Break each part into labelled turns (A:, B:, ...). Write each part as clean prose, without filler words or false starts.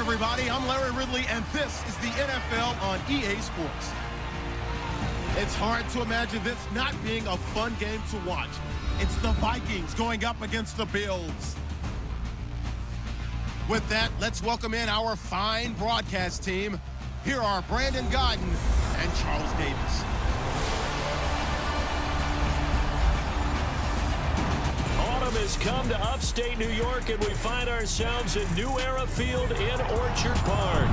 A: everybody. I'm Larry Ridley, and this is the NFL on EA Sports. It's hard to imagine this not being a fun game to watch. It's the Vikings going up against the Bills. With that, let's welcome in our fine broadcast team. Here are Brandon Godden and Charles Davis.
B: Autumn has come to upstate New York, and we find ourselves at New Era Field in Orchard Park.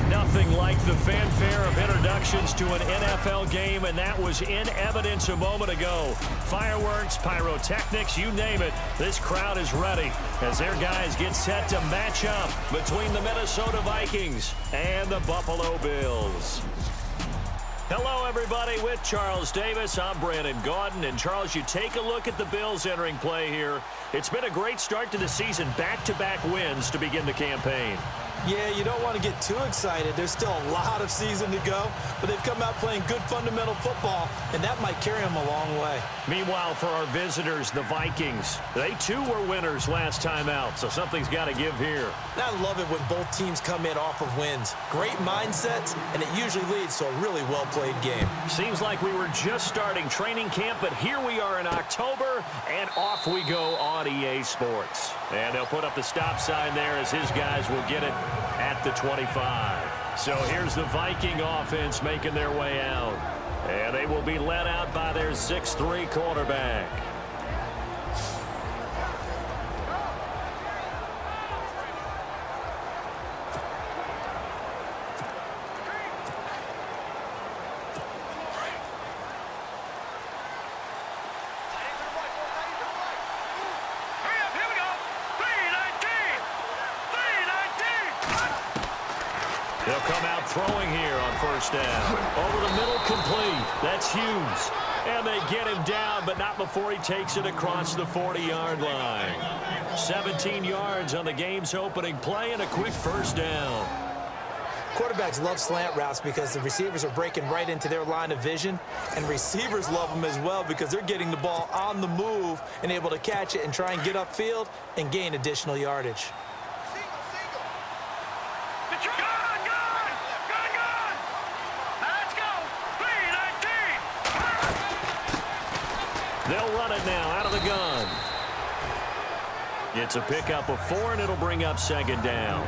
B: Nothing like the fanfare of introductions to an NFL game, and that was in evidence a moment ago. Fireworks, pyrotechnics, you name it. This crowd is ready as their guys get set to match up between the Minnesota Vikings and the Buffalo Bills. Hello, everybody. With Charles Davis, I'm Brandon Gaudin. And, Charles, you take a look at the Bills entering play here. It's been a great start to the season, back-to-back wins to begin the campaign.
C: Yeah, you don't want to get too excited. There's still a lot of season to go, but they've come out playing good fundamental football, and that might carry them a long way.
B: Meanwhile, for our visitors, the Vikings, they too were winners last time out, so something's got to give here.
C: I love it when both teams come in off of wins. Great mindsets, and it usually leads to a really well-played game.
B: Seems like we were just starting training camp, but here we are in October, and off we go on EA Sports. And they'll put up the stop sign there as his guys will get it at the 25. So here's the Viking offense making their way out. And they will be led out by their 6'3" quarterback. They'll come out throwing here on first down. Over the middle, complete. That's Hughes. And they get him down, but not before he takes it across the 40-yard line. 17 yards on the game's opening play and a quick first down.
C: Quarterbacks love slant routes because the receivers are breaking right into their line of vision, and receivers love them as well because they're getting the ball on the move and able to catch it and try and get upfield and gain additional yardage.
B: They'll run it now out of the gun. It's a pickup of 4, and it'll bring up second down.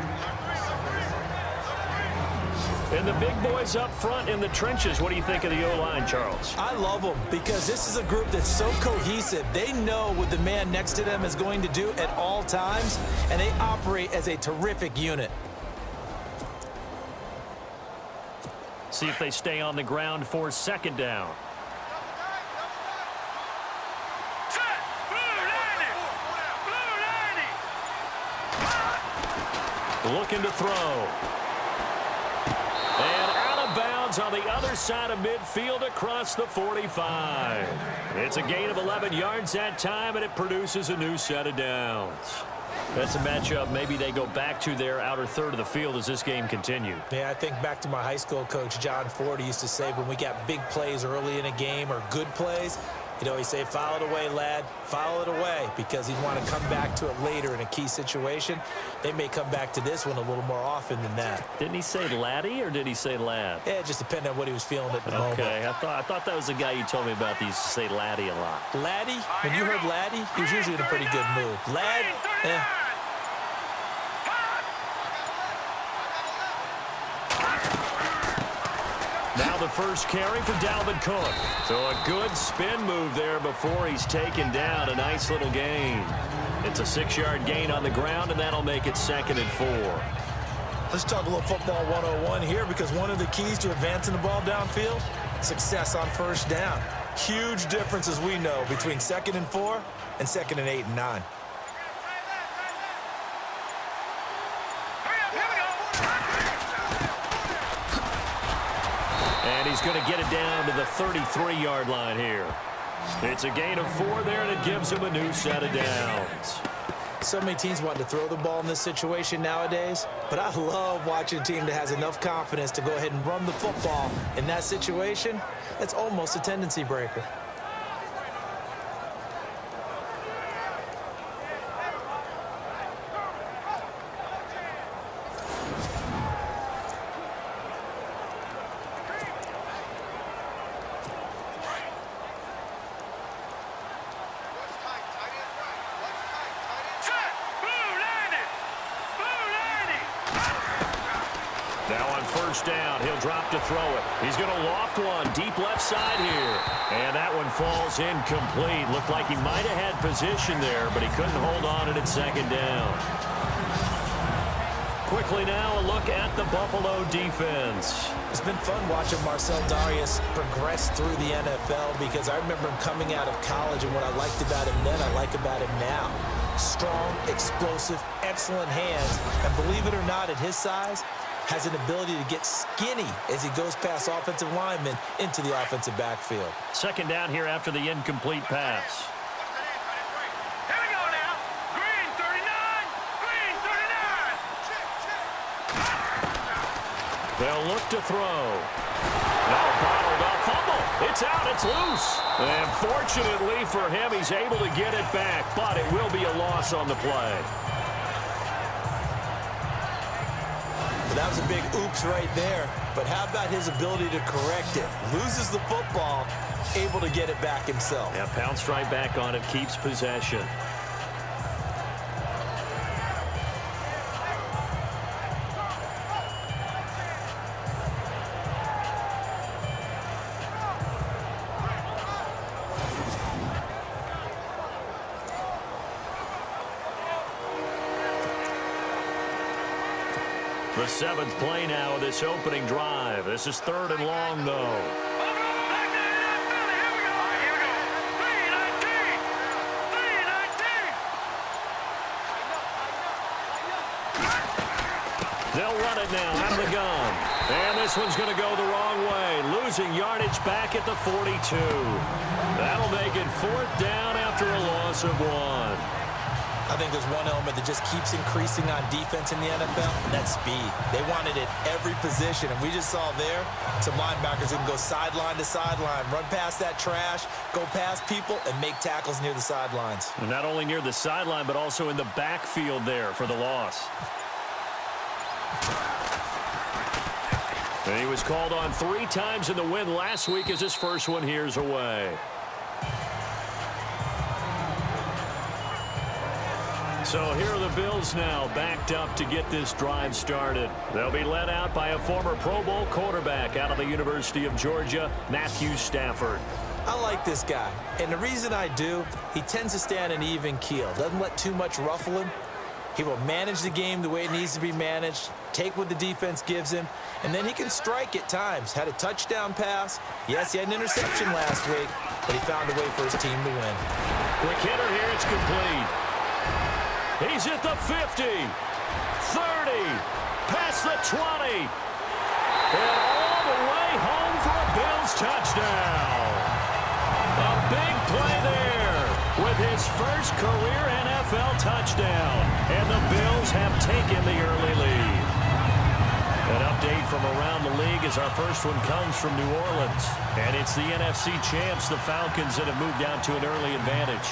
B: And the big boys up front in the trenches. What do you think of the O-line, Charles?
C: I love them because this is a group that's so cohesive. They know what the man next to them is going to do at all times, and they operate as a terrific unit.
B: See if they stay on the ground for second down. Looking to throw. And out of bounds on the other side of midfield across the 45. It's a gain of 11 yards that time, and it produces a new set of downs. That's a matchup maybe they go back to their outer third of the field as this game continues.
C: Yeah, I think back to my high school coach, John Ford. He used to say when we got big plays early in a game or good plays, he'd always say, foul it away, lad, foul it away, because he'd want to come back to it later in a key situation. They may come back to this one a little more often than that.
B: Didn't he say laddie or did he say lad?
C: Yeah, it just depended on what he was feeling at the moment.
B: Okay, I thought that was the guy you told me about that used to say laddie a lot.
C: Laddie? When you heard laddie, he was usually in a pretty good mood. Lad?
B: Now the first carry for Dalvin Cook. So a good spin move there before he's taken down. A nice little gain. It's a 6-yard gain on the ground, and that'll make it 2nd and 4.
C: Let's talk a little football 101 here, because one of the keys to advancing the ball downfield, success on first down. Huge difference, as we know, between 2nd and 4 and 2nd and 8 and 9.
B: And he's going to get it down to the 33-yard line here. It's a gain of 4 there, and it gives him a new set of downs.
C: So many teams want to throw the ball in this situation nowadays, but I love watching a team that has enough confidence to go ahead and run the football in that situation. That's almost a tendency breaker.
B: Now on first down, he'll drop to throw it. He's going to loft one deep left side here. And that one falls incomplete. Looked like he might have had position there, but he couldn't hold on at second down. Quickly now, a look at the Buffalo defense.
C: It's been fun watching Marcel Darius progress through the NFL because I remember him coming out of college, and what I liked about him then, I like about him now. Strong, explosive, excellent hands, and believe it or not, at his size, has an ability to get skinny as he goes past offensive linemen into the offensive backfield.
B: Second down here after the incomplete pass.
D: Here we go now. Green 39. Green 39.
B: They'll look to throw. Now bottled up, fumble. It's out, it's loose. And fortunately for him, he's able to get it back, but it will be a loss on the play.
C: That was a big oops right there, but how about his ability to correct it? Loses the football, able to get it back himself.
B: Yeah, pounced right back on it, keeps possession. The seventh play now of this opening drive. This is third and long, though. They'll run it now out of the gun. And this one's going to go the wrong way. Losing yardage back at the 42. That'll make it fourth down after a loss of 1.
C: I think there's one element that just keeps increasing on defense in the NFL, and that's speed. They want it at every position, and we just saw there some linebackers who can go sideline to sideline, run past that trash, go past people, and make tackles near the sidelines.
B: Not only near the sideline, but also in the backfield there for the loss. And he was called on 3 times in the win last week as his first one here's away. So here are the Bills now backed up to get this drive started. They'll be led out by a former Pro Bowl quarterback out of the University of Georgia, Matthew Stafford.
C: I like this guy, and the reason I do, he tends to stay on an even keel. Doesn't let too much ruffle him. He will manage the game the way it needs to be managed, take what the defense gives him, and then he can strike at times. Had a touchdown pass. Yes, he had an interception last week, but he found a way for his team to win.
B: Quick hitter here, it's complete. He's at the 50, 30, past the 20, and all the way home for a Bills touchdown. A big play there with his first career NFL touchdown, and the Bills have taken the early lead. An update from around the league as our first one comes from New Orleans, and it's the NFC champs, the Falcons, that have moved down to an early advantage.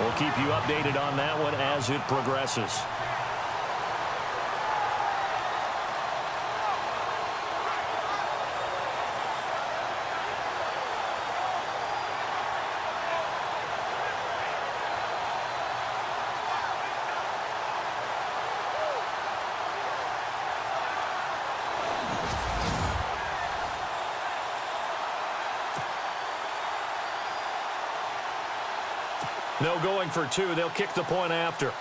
B: We'll keep you updated on that one as it progresses. No going for 2. They'll kick the point after.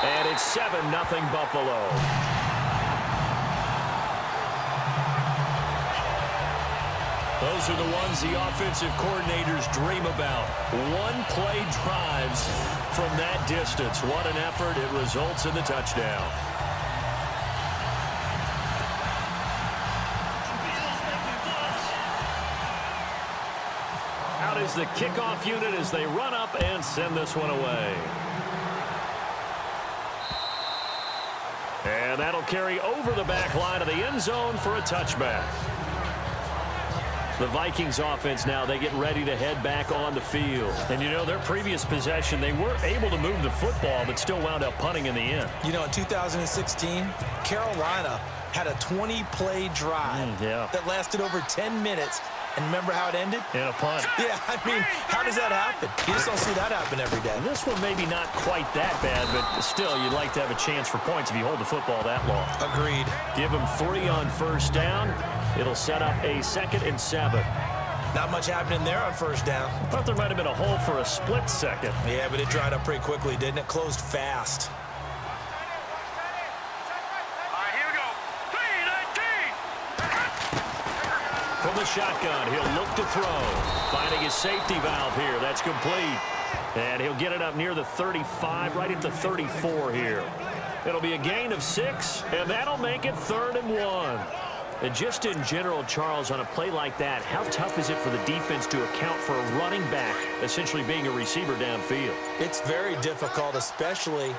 B: And it's 7-0 Buffalo. Those are the ones the offensive coordinators dream about. One-play drives from that distance. What an effort. It results in the touchdown. Out is the kickoff unit as they run up and send this one away. And that'll carry over the back line of the end zone for a touchback. The Vikings offense now, they get ready to head back on the field. And, you know, their previous possession, they were able to move the football, but still wound up punting in the end.
C: You know, in 2016, Carolina had a 20-play drive that lasted over 10 minutes, And remember how it ended?
B: In a punt.
C: Yeah, I mean, how does that happen? You just don't see that happen every day.
B: And this one maybe not quite that bad, but still, you'd like to have a chance for points if you hold the football that long.
C: Agreed.
B: Give them 3 on first down. It'll set up a 2nd and 7.
C: Not much happening there on first down.
B: Thought there might have been a hole for a split second.
C: Yeah, but it dried up pretty quickly, didn't it? Closed fast.
B: From the shotgun, he'll look to throw. Finding his safety valve here. That's complete. And he'll get it up near the 35, right at the 34 here. It'll be a gain of 6, and that'll make it 3rd and 1. And just in general, Charles, on a play like that, how tough is it for the defense to account for a running back essentially being a receiver downfield?
C: It's very difficult, especially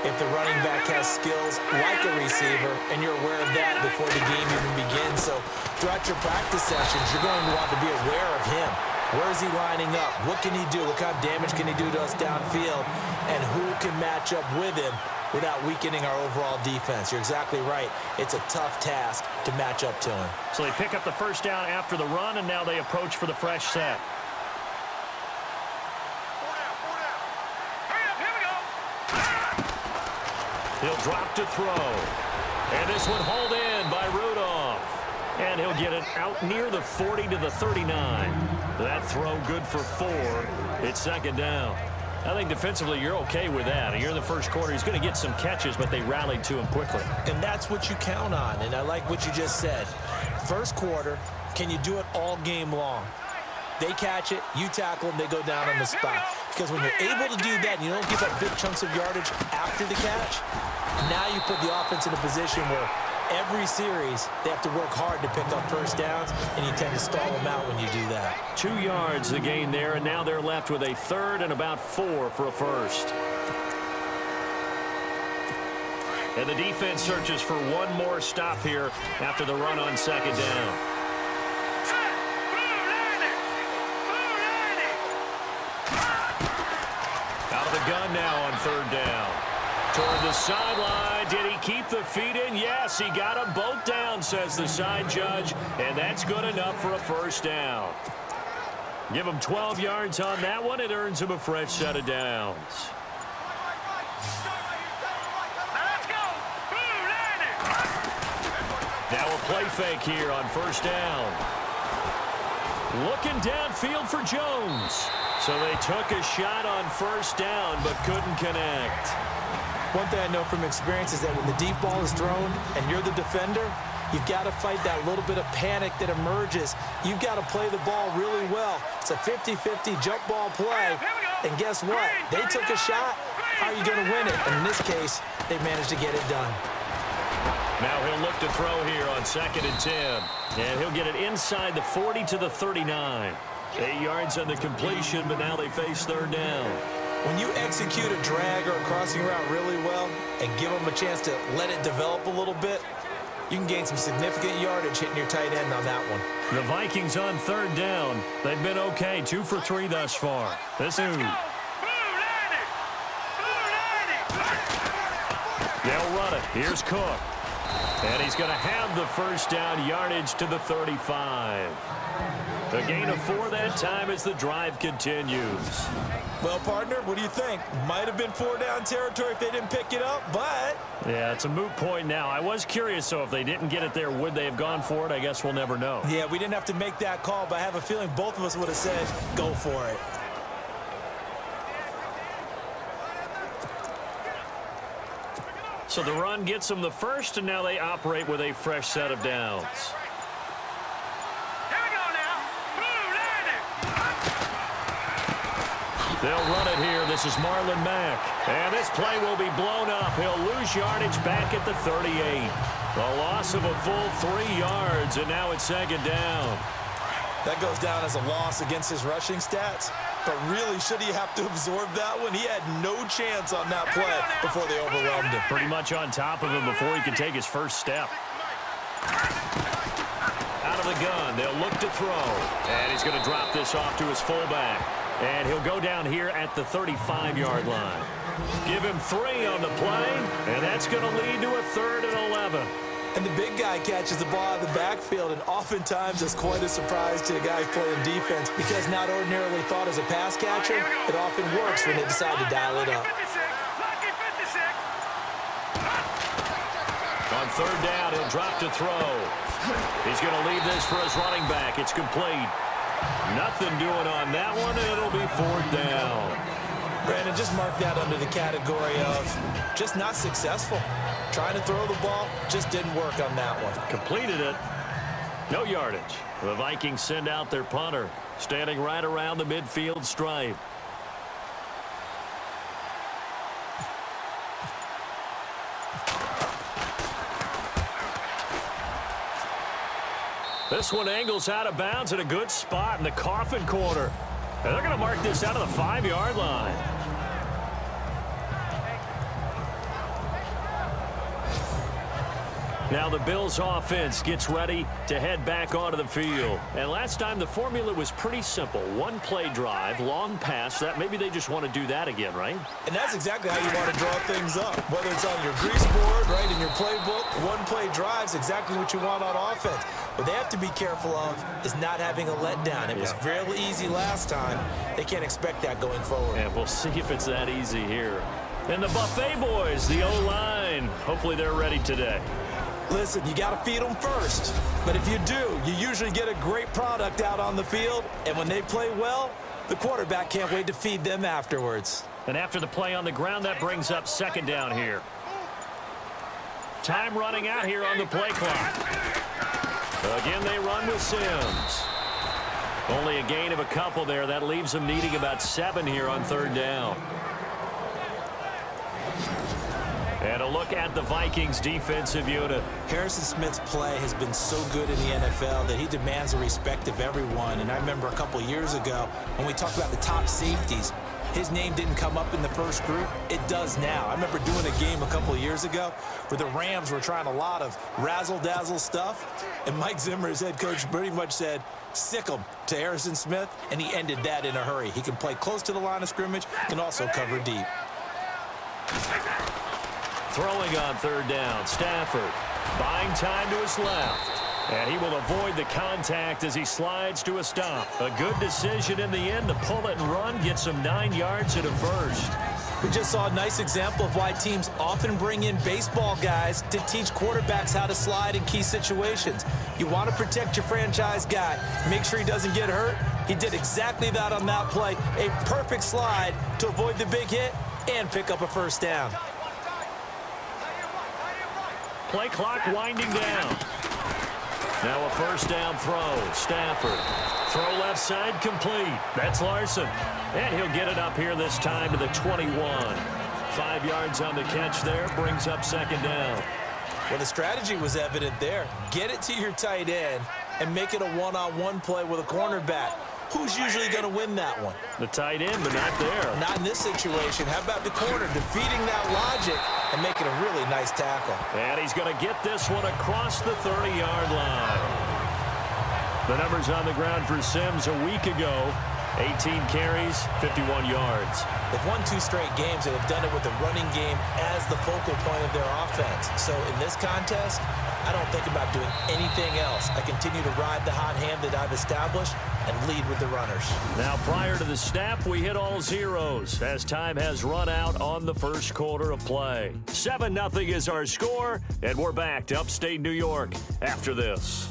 C: if the running back has skills like a receiver, and you're aware of that before the game even begins. So throughout your practice sessions, you're going to want to be aware of him. Where is he lining up? What can he do? What kind of damage can he do to us downfield? And who can match up with him without weakening our overall defense? You're exactly right. It's a tough task to match up to him.
B: So they pick up the first down after the run, and now they approach for the fresh set. He'll drop to throw. And this one hauled in by Rudolph. And he'll get it out near the 40 to the 39. That throw good for 4. It's 2nd down. I think defensively you're okay with that. And you're in the first quarter. He's going to get some catches, but they rallied to him quickly.
C: And that's what you count on. And I like what you just said. First quarter, can you do it all game long? They catch it, you tackle them, they go down on the spot. Because when you're able to do that and you don't give up big chunks of yardage after the catch, now you put the offense in a position where every series they have to work hard to pick up first downs, and you tend to stall them out when you do that.
B: 2 yards the gain there, and now they're left with a 3rd and about 4 for a first. And the defense searches for one more stop here after the run on 2nd down. Out of the gun now on 3rd down. Toward the sideline. Did he keep the feet in? Yes, he got them both down, says the side judge, and that's good enough for a first down. Give him 12 yards on that one. It earns him a fresh set of downs. Now a play fake here on first down. Looking downfield for Jones. So they took a shot on first down but couldn't connect.
C: One thing I know from experience is that when the deep ball is thrown and you're the defender, you've got to fight that little bit of panic that emerges. You've got to play the ball really well. It's a 50-50 jump ball play. And guess what? They took a shot. How are you going to win it? And in this case, they managed to get it done.
B: Now he'll look to throw here on 2nd and 10. And he'll get it inside the 40 to the 39. 8 yards on the completion, but now they face 3rd down.
C: When you execute a drag or a crossing route really well and give them a chance to let it develop a little bit, you can gain some significant yardage hitting your tight end on that one.
B: The Vikings on 3rd down. They've been okay, 2 for 3 thus far. This is. They'll run it. Here's Cook. And he's going to have the first down, yardage to the 35. A gain of 4 that time as the drive continues.
C: Well, partner, what do you think? Might have been 4-down territory if they didn't pick it up, but...
B: Yeah, it's a moot point now. I was curious, so if they didn't get it there, would they have gone for it? I guess we'll never know.
C: Yeah, we didn't have to make that call, but I have a feeling both of us would have said, go for it.
B: So the run gets them the first, and now they operate with a fresh set of downs. They'll run it here. This is Marlon Mack. And this play will be blown up. He'll lose yardage back at the 38. A loss of a full 3 yards, and now it's 2nd down.
C: That goes down as a loss against his rushing stats. But really, should he have to absorb that one? He had no chance on that play before they overwhelmed him.
B: Pretty much on top of him before he could take his first step. Out of the gun, they'll look to throw. And he's going to drop this off to his fullback. And he'll go down here at the 35-yard line. Give him 3 on the play, and that's going to lead to a 3rd and 11.
C: And the big guy catches the ball out of the backfield, and oftentimes it's quite a surprise to the guys playing defense because not ordinarily thought as a pass catcher, it often works when they decide to dial it up.
B: On third down, he'll drop to throw. He's going to leave this for his running back. It's complete. Nothing doing on that one, and it'll be fourth down.
C: Brandon, just mark that under the category of just not successful. Trying to throw the ball just didn't work on that one.
B: Completed it. No yardage. The Vikings send out their punter, standing right around the midfield stripe. This one angles out of bounds at a good spot in the coffin corner. And they're going to mark this out of the 5-yard line. Now the Bills offense gets ready to head back onto the field. And last time the formula was pretty simple. One play drive, long pass. That maybe they just want to do that again, right?
C: And that's exactly how you want to draw things up. Whether it's on your grease board, right, in your playbook, one play drive is exactly what you want on offense. What they have to be careful of is not having a letdown. It was real easy last time. They can't expect that going forward.
B: And we'll see if it's that easy here. And the Buffet boys, the O-line. Hopefully they're ready today.
C: Listen, you got to feed them first. But if you do, you usually get a great product out on the field. And when they play well, the quarterback can't wait to feed them afterwards.
B: And after the play on the ground, that brings up second down here. Time running out here on the play clock. Again, they run with Sims. Only a gain of a couple there. That leaves them needing about 7 here on third down. And a look at the Vikings defensive unit.
C: Harrison Smith's play has been so good in the NFL that he demands the respect of everyone. And I remember a couple years ago when we talked about the top safeties, his name didn't come up in the first group. It does now. I remember doing a game a couple of years ago where the Rams were trying a lot of razzle-dazzle stuff. And Mike Zimmer, his head coach, pretty much said, sick him to Harrison Smith. And he ended that in a hurry. He can play close to the line of scrimmage, can also cover deep.
B: Throwing on third down, Stafford buying time to his left. And he will avoid the contact as he slides to a stop. A good decision in the end to pull it and run, gets him 9 yards at a first.
C: We just saw a nice example of why teams often bring in baseball guys to teach quarterbacks how to slide in key situations. You want to protect your franchise guy. Make sure he doesn't get hurt. He did exactly that on that play. A perfect slide to avoid the big hit and pick up a first down.
B: Play clock winding down. Now a first down throw. Stafford. Throw left side complete. That's Larson. And he'll get it up here this time to the 21. 5 yards on the catch there. Brings up second down.
C: Well, the strategy was evident there. Get it to your tight end and make it a one-on-one play with a cornerback. Who's usually going to win that one?
B: The tight end, but not there.
C: Not in this situation. How about the corner defeating that logic and making a really nice tackle?
B: And he's going to get this one across the 30-yard line. The numbers on the ground for Sims a week ago. 18 carries, 51 yards.
C: They've won 2 straight games and have done it with the running game as the focal point of their offense. So in this contest, I don't think about doing anything else. I continue to ride the hot hand that I've established and lead with the runners.
B: Now, prior to the snap, we hit all zeros as time has run out on the first quarter of play. 7-0 is our score, and we're back to upstate New York after this.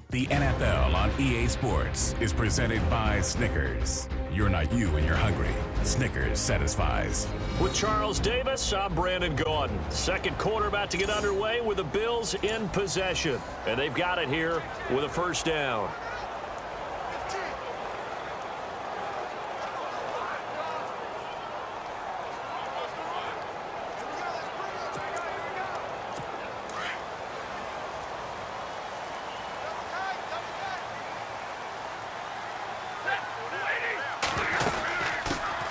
E: The NFL on EA Sports is presented by Snickers. You're not you when you're hungry. Snickers satisfies.
B: With Charles Davis, I'm Brandon Gordon. Second quarter about to get underway with the Bills in possession. And they've got it here with a first down.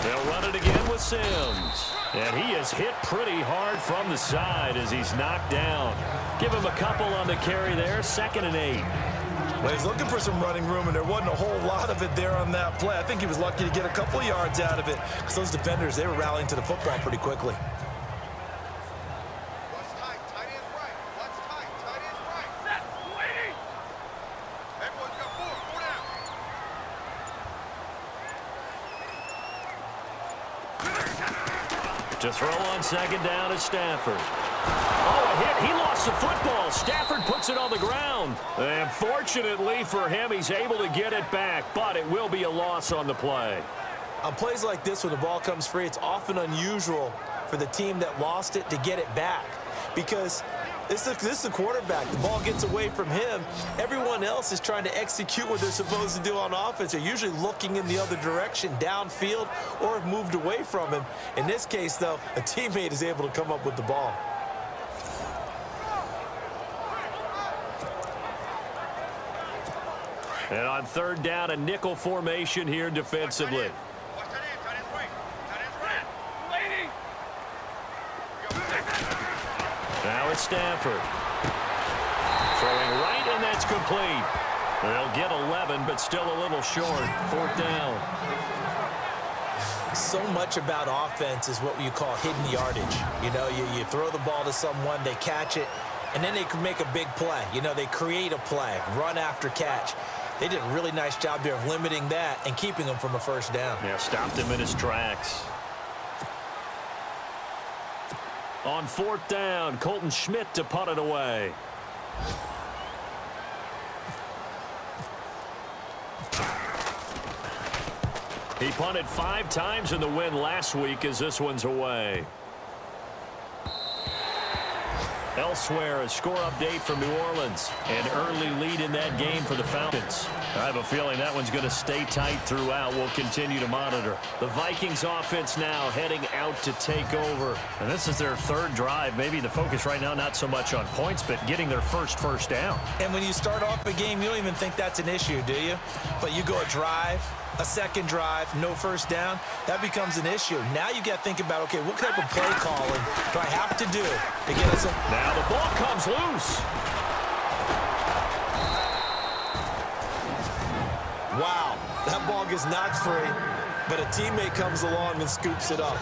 B: They'll run it again with Sims. And he is hit pretty hard from the side as he's knocked down. Give him a couple on the carry there. 2nd and 8.
C: Well, he's looking for some running room, and there wasn't a whole lot of it there on that play. I think he was lucky to get a couple of yards out of it, because those defenders, they were rallying to the football pretty quickly.
D: What's tight? Tight end's right. What's tight? Tight end's right. Set. Waiting. Everyone's got 4. 4 down.
B: To throw on second down is Stafford. Oh, a hit. He lost the football. Stafford puts it on the ground. And fortunately for him, he's able to get it back, but it will be a loss on the play.
C: On plays like this, when the ball comes free, it's often unusual for the team that lost it to get it back, because this is the quarterback. The ball gets away from him. Everyone else is trying to execute what they're supposed to do on offense. They're usually looking in the other direction, downfield, or have moved away from him. In this case, though, a teammate is able to come up with the ball.
B: And on third down, a nickel formation here defensively.
D: Watch tight end. Tight end's right. Tight end's right. Waiting.
B: Now it's Stafford. Throwing right, and that's complete. They'll get 11, but still a little short. Fourth down.
C: So much about offense is what you call hidden yardage. You know, you throw the ball to someone, they catch it, and then they can make a big play. You know, they create a play, run after catch. They did a really nice job there of limiting that and keeping him from a first down.
B: Yeah, stopped him in his tracks. On fourth down, Colton Schmidt to punt it away. He punted 5 times in the win last week as this one's away. Elsewhere, a score update from New Orleans. An early lead in that game for the Falcons. I have a feeling that one's going to stay tight throughout. We'll continue to monitor. The Vikings offense now heading out to take over. And this is their third drive. Maybe the focus right now not so much on points, but getting their first down.
C: And when you start off a game, you don't even think that's an issue, do you? But you go a drive, a second drive, no first down, that becomes an issue. Now you got to think about, okay, what type of play calling do I have to do to get us a...
B: Now the ball comes loose.
C: Wow, that ball gets knocked free, but a teammate comes along and scoops it up.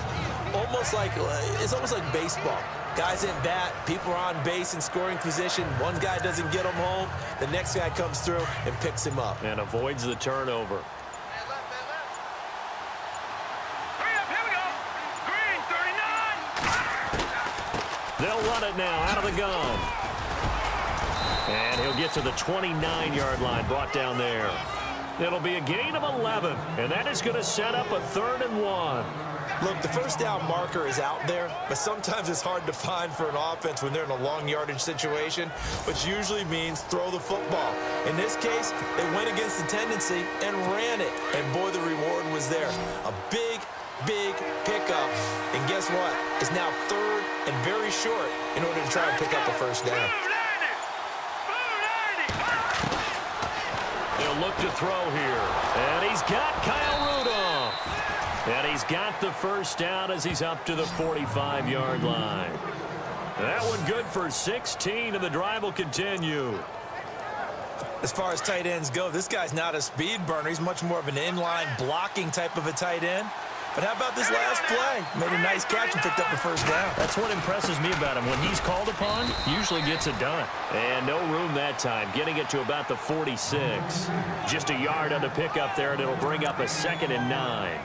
C: It's almost like baseball. Guys at bat, people are on base in scoring position. One guy doesn't get him home. The next guy comes through and picks him up.
B: And avoids the turnover.
D: Hurry up, here we go. Green, 39.
B: They'll run it now out of the gun. And he'll get to the 29-yard line, brought down there. It'll be a gain of 11, and that is going to set up a 3rd and 1.
C: Look, the first down marker is out there, but sometimes it's hard to find for an offense when they're in a long yardage situation, which usually means throw the football. In this case, they went against the tendency and ran it, and boy, the reward was there. A big pickup, and guess what? It's now 3rd and very short in order to try and pick up a first down.
B: He'll look to throw here, and he's got Kyle Rudolph. And he's got the first down as he's up to the 45-yard line. That one good for 16, and the drive will continue.
C: As far as tight ends go, this guy's not a speed burner. He's much more of an inline blocking type of a tight end. But how about this last play? Made a nice catch and picked up the first down.
B: That's what impresses me about him. When he's called upon, usually gets it done. And no room that time, getting it to about the 46. Just a yard on the pickup there, and it'll bring up a 2nd and 9.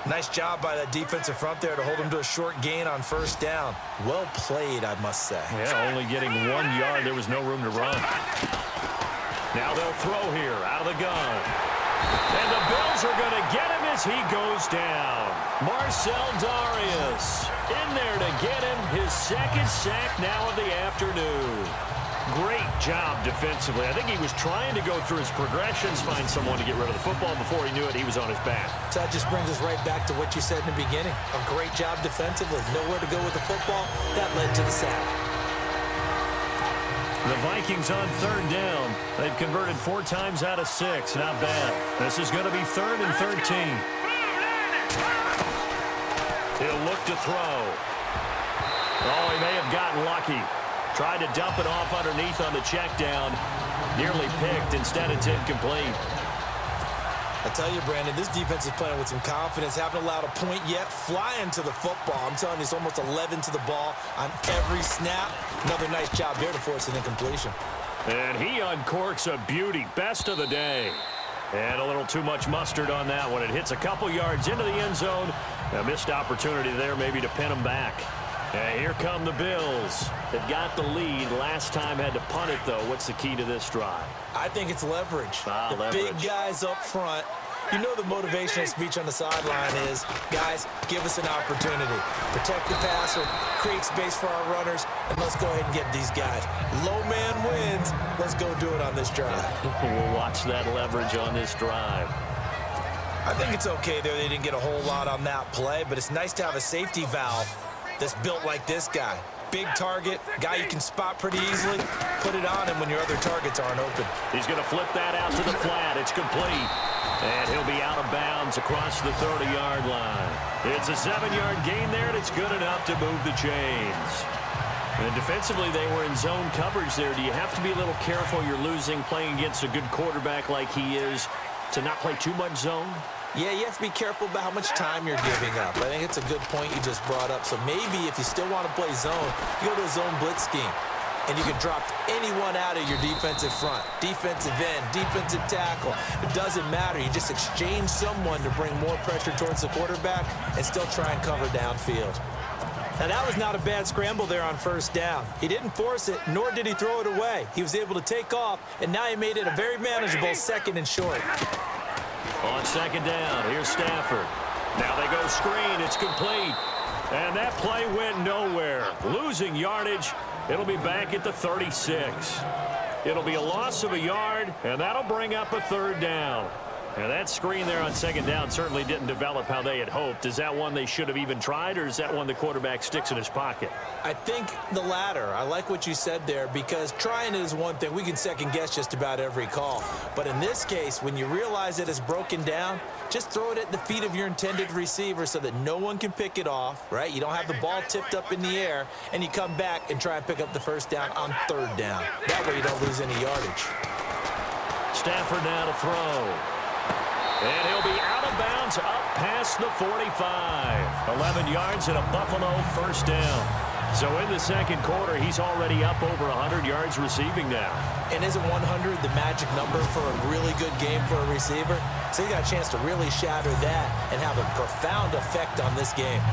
C: Nice job by that defensive front there to hold him to a short gain on first down. Well played, I must say.
B: Yeah, only getting 1 yard. There was no room to run. Now they'll throw here out of the gun. And the Bills are going to get him as he goes down. Marcel Darius in there to get him his 2nd sack now of the afternoon. Great job defensively. I think he was trying to go through his progressions, find someone to get rid of the football. Before he knew it, he was on his back.
C: So that just brings us right back to what you said in the beginning. A great job defensively. Nowhere to go with the football. That led to the sack.
B: The Vikings on 3rd down. They've converted 4 times out of 6. Not bad. This is going to be 3rd and 13. He'll look to throw. Oh, he may have gotten lucky. Tried to dump it off underneath on the check down. Nearly picked. Instead, it's incomplete.
C: I tell you, Brandon, this defense is playing with some confidence. Haven't allowed a point yet. Flying to the football. I'm telling you, it's almost 11 to the ball on every snap. Another nice job there to force an incompletion.
B: And he uncorks a beauty. Best of the day. And a little too much mustard on that one. It hits a couple yards into the end zone. A missed opportunity there maybe to pin him back. And here come the Bills. They've got the lead. Last time had to punt it, though. What's the key to this drive?
C: I think it's leverage.
B: Leverage.
C: Big guys up front. You know the motivational speech on the sideline is, guys, give us an opportunity. Protect the passer, create space for our runners, and let's go ahead and get these guys. Low man wins. Let's go do it on this drive.
B: We'll watch that leverage on this drive.
C: I think it's okay there. They didn't get a whole lot on that play, but it's nice to have a safety valve that's built like this guy. Big target, guy you can spot pretty easily. Put it on him when your other targets aren't open.
B: He's going to flip that out to the flat. It's complete. And he'll be out of bounds across the 30-yard line. It's a 7-yard gain there, and it's good enough to move the chains. And defensively, they were in zone coverage there. Do you have to be a little careful? You're losing, playing against a good quarterback like he is, to not play too much zone?
C: Yeah, you have to be careful about how much time you're giving up. I think it's a good point you just brought up. So maybe if you still want to play zone, you go to a zone blitz scheme. And you can drop anyone out of your defensive front, defensive end, defensive tackle. It doesn't matter. You just exchange someone to bring more pressure towards the quarterback and still try and cover downfield. Now, that was not a bad scramble there on first down. He didn't force it, nor did he throw it away. He was able to take off, and now he made it a very manageable 2nd and short.
B: On 2nd down, here's Stafford. Now they go screen. It's complete. And that play went nowhere. Losing yardage. It'll be back at the 36. It'll be a loss of a yard, and that'll bring up a 3rd down. And that screen there on 2nd down certainly didn't develop how they had hoped. Is that one they should have even tried, or is that one the quarterback sticks in his pocket?
C: I think the latter. I like what you said there, because trying it is one thing. We can second-guess just about every call. But in this case, when you realize it is broken down, just throw it at the feet of your intended receiver so that no one can pick it off, right? You don't have the ball tipped up in the air, and you come back and try and pick up the 1st down on 3rd down. That way you don't lose any yardage.
B: Stafford now to throw. And he'll be out of bounds up past the 45. 11 yards and a Buffalo 1st down. So in the 2nd quarter, he's already up over 100 yards receiving now.
C: And isn't 100 the magic number for a really good game for a receiver? So he got a chance to really shatter that and have a profound effect on this game.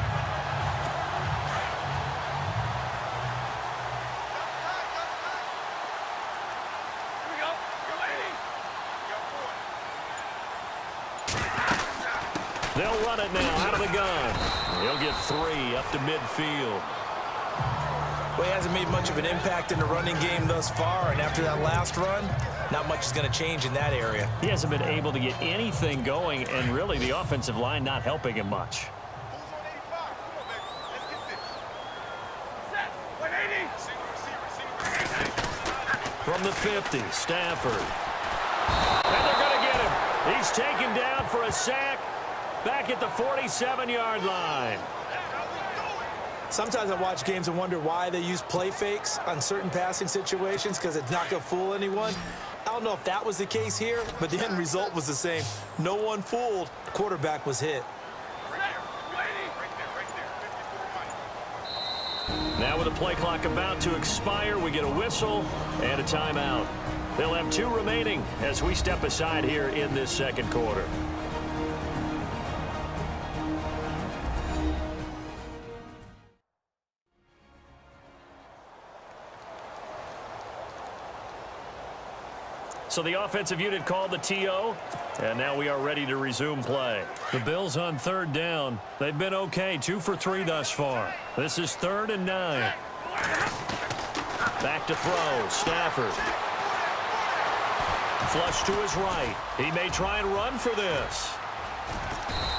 B: They'll run it now out of the gun. He'll get 3 up to midfield.
C: Well, he hasn't made much of an impact in the running game thus far, and after that last run, not much is going to change in that area.
B: He hasn't been able to get anything going, and really the offensive line not helping him much. From the 50, Stafford. And they're going to get him. He's taken down for a sack back at the 47-yard line.
C: Sometimes I watch games and wonder why they use play fakes on certain passing situations, because it's not going to fool anyone. I don't know if that was the case here, but the end result was the same. No one fooled. The quarterback was hit.
B: Now with the play clock about to expire, we get a whistle and a timeout. They'll have 2 remaining as we step aside here in this 2nd quarter. So the offensive unit called the TO, and now we are ready to resume play. The Bills on 3rd down. They've been okay, 2 for 3 thus far. This is 3rd and 9. Back to throw, Stafford. Flush to his right. He may try and run for this.